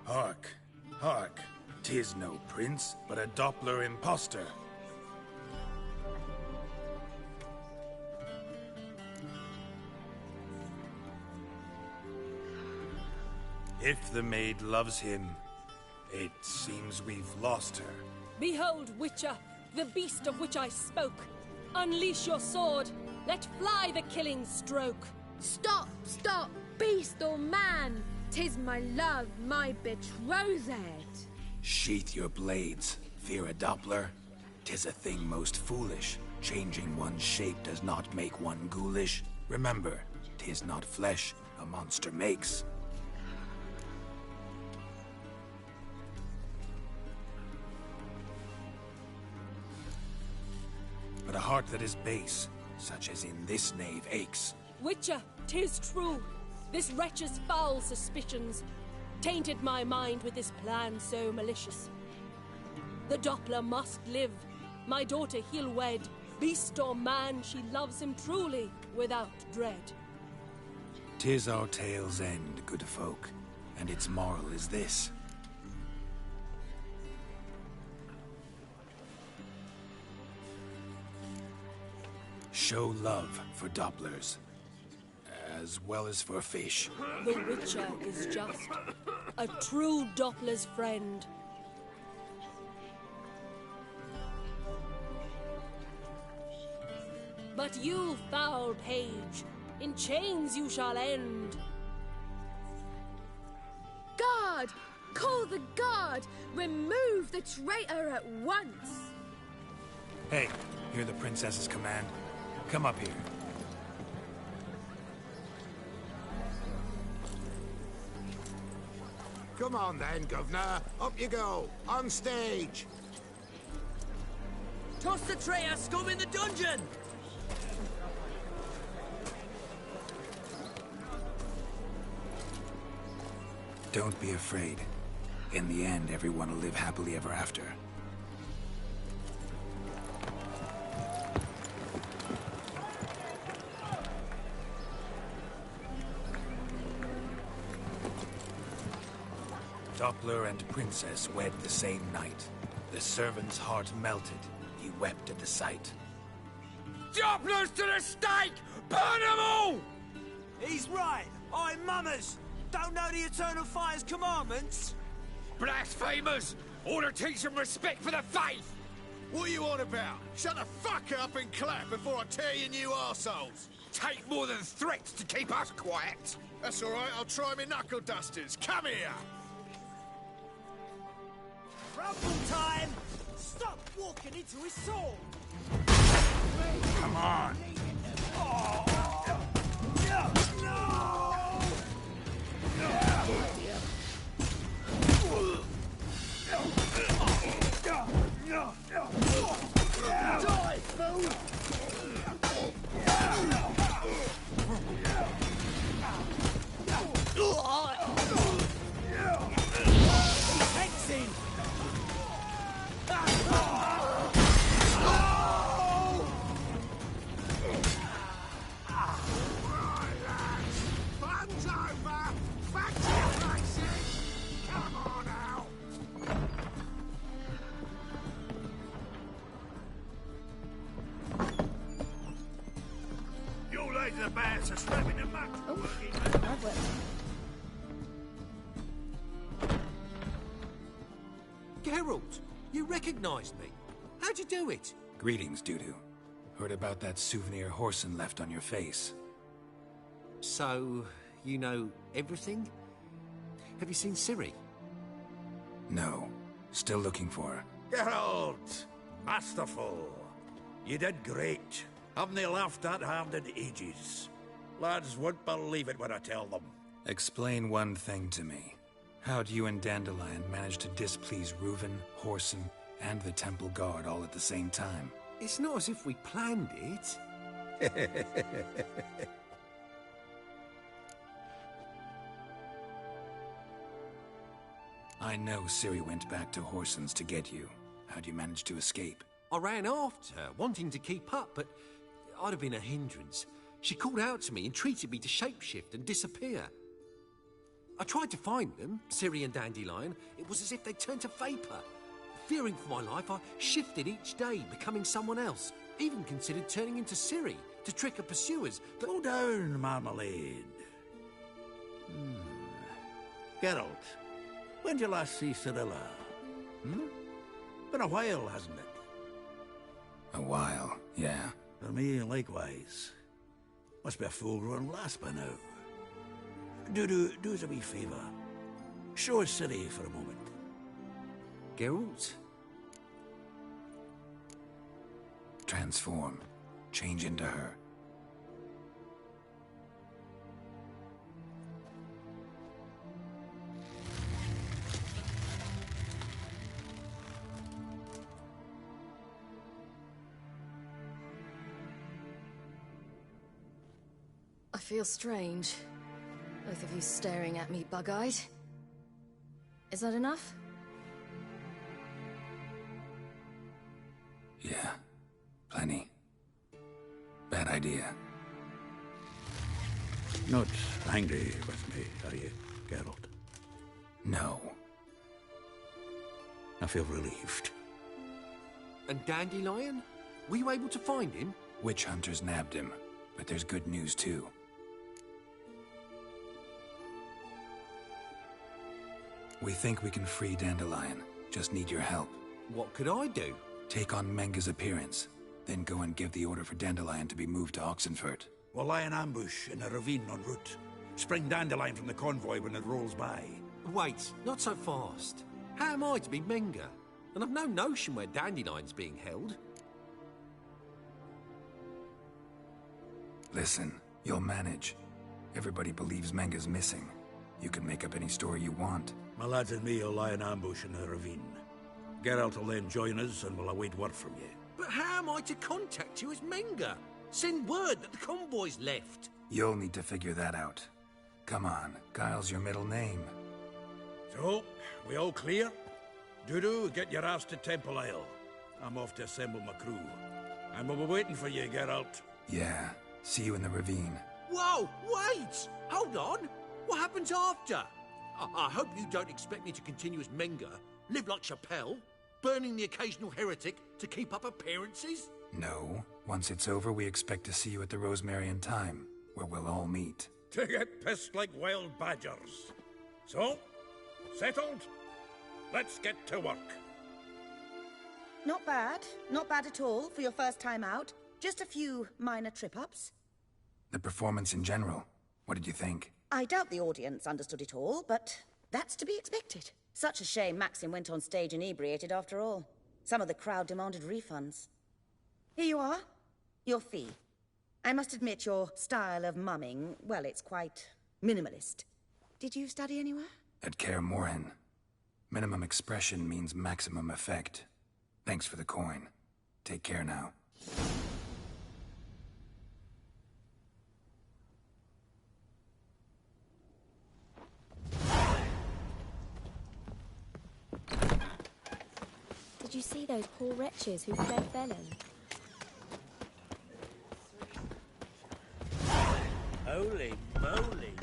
Hark, hark. 'Tis no prince, but a Doppler impostor. If the maid loves him, it seems we've lost her. Behold, Witcher, the beast of which I spoke. Unleash your sword. Let fly the killing stroke. Stop, stop, beast or man. 'Tis my love, my betrothed. Sheath your blades. Fear a Doppler? 'Tis a thing most foolish. Changing one's shape does not make one ghoulish. Remember, 'tis not flesh a monster makes. But a heart that is base, such as in this knave, aches. Witcher, 'tis true. This wretch's foul suspicions tainted my mind with this plan so malicious. The Doppler must live. My daughter he'll wed. Beast or man, she loves him truly, without dread. 'Tis our tale's end, good folk, and its moral is this. Show love for Dopplers, as well as for fish. The Witcher is just a true Doppler's friend. But you, foul page, in chains you shall end. Guard! Call the guard! Remove the traitor at once! Hey, hear the princess's command? Come up here. Come on then, Governor. Up you go. On stage. Toss the traitor scum in the dungeon! Don't be afraid. In the end, everyone will live happily ever after. Doppler and Princess wed the same night. The servant's heart melted. He wept at the sight. Dopplers to the stake! Burn them all! He's right. I'm mummers. Don't know the Eternal Fire's commandments? Blasphemers! Order teach some respect for the faith! What are you on about? Shut the fuck up and clap before I tear you new arseholes! Take more than threats to keep us quiet! That's alright, I'll try my knuckle dusters. Come here! Rumble time! Stop walking into his sword! Come on! Die, fool! Besides the bats are slapping them up. Oh, I've worked. Geralt, you recognized me. How'd you do it? Greetings, Dudu. Heard about that souvenir Horson left on your face. So, you know everything? Have you seen Ciri? No. Still looking for her. Geralt! Masterful. You did great. Haven't they laughed that hard in ages? Lads won't believe it when I tell them. Explain one thing to me. How'd you and Dandelion manage to displease Reuven, Horson, and the Temple Guard all at the same time? It's not as if we planned it. I know Ciri went back to Horson's to get you. How'd you manage to escape? I ran after her, wanting to keep up, but I'd have been a hindrance. She called out to me, entreated me to shapeshift and disappear. I tried to find them, Ciri and Dandelion. It was as if they'd turned to vapor. Fearing for my life, I shifted each day, becoming someone else. Even considered turning into Ciri to trick her pursuers, but... Go down, Marmalade. Geralt, when did you last see Cirilla? Been a while, hasn't it? A while, yeah. For me, likewise. Must be a full-grown lass by now. Do us a wee favour. Show us Ciri for a moment. Geralt? Transform. Change into her. I feel strange. Both of you staring at me bug-eyed. Is that enough? Yeah. Plenty. Bad idea. Not angry with me, are you, Geralt? No. I feel relieved. And Dandelion? Were you able to find him? Witch hunters nabbed him, but there's good news too. We think we can free Dandelion. Just need your help. What could I do? Take on Menga's appearance, then go and give the order for Dandelion to be moved to Oxenfurt. We'll lie in ambush in a ravine en route. Spring Dandelion from the convoy when it rolls by. Wait, not so fast. How am I to be Menga? And I've no notion where Dandelion's being held. Listen, you'll manage. Everybody believes Menga's missing. You can make up any story you want. My lads and me will lie in ambush in the ravine. Geralt will then join us and we'll await word from you. But how am I to contact you as Menga? Send word that the convoy's left. You'll need to figure that out. Come on, Guile's your middle name. So, we all clear? Dudu, get your ass to Temple Isle. I'm off to assemble my crew. And we'll be waiting for you, Geralt. Yeah, see you in the ravine. Whoa, wait! Hold on! What happens after? I hope you don't expect me to continue as Menga, live like Chappelle, burning the occasional heretic to keep up appearances? No. Once it's over, we expect to see you at the Rosemary in Time, where we'll all meet. To get pissed like wild badgers. So, settled? Let's get to work. Not bad. Not bad at all for your first time out. Just a few minor trip-ups. The performance in general, what did you think? I doubt the audience understood it all, but that's to be expected. Such a shame Maxim went on stage inebriated after all. Some of the crowd demanded refunds. Here you are. Your fee. I must admit your style of mumming, well, it's quite minimalist. Did you study anywhere? At Kaer Morhen. Minimum expression means maximum effect. Thanks for the coin. Take care now. Did you see those poor wretches who fled Velen? Holy moly!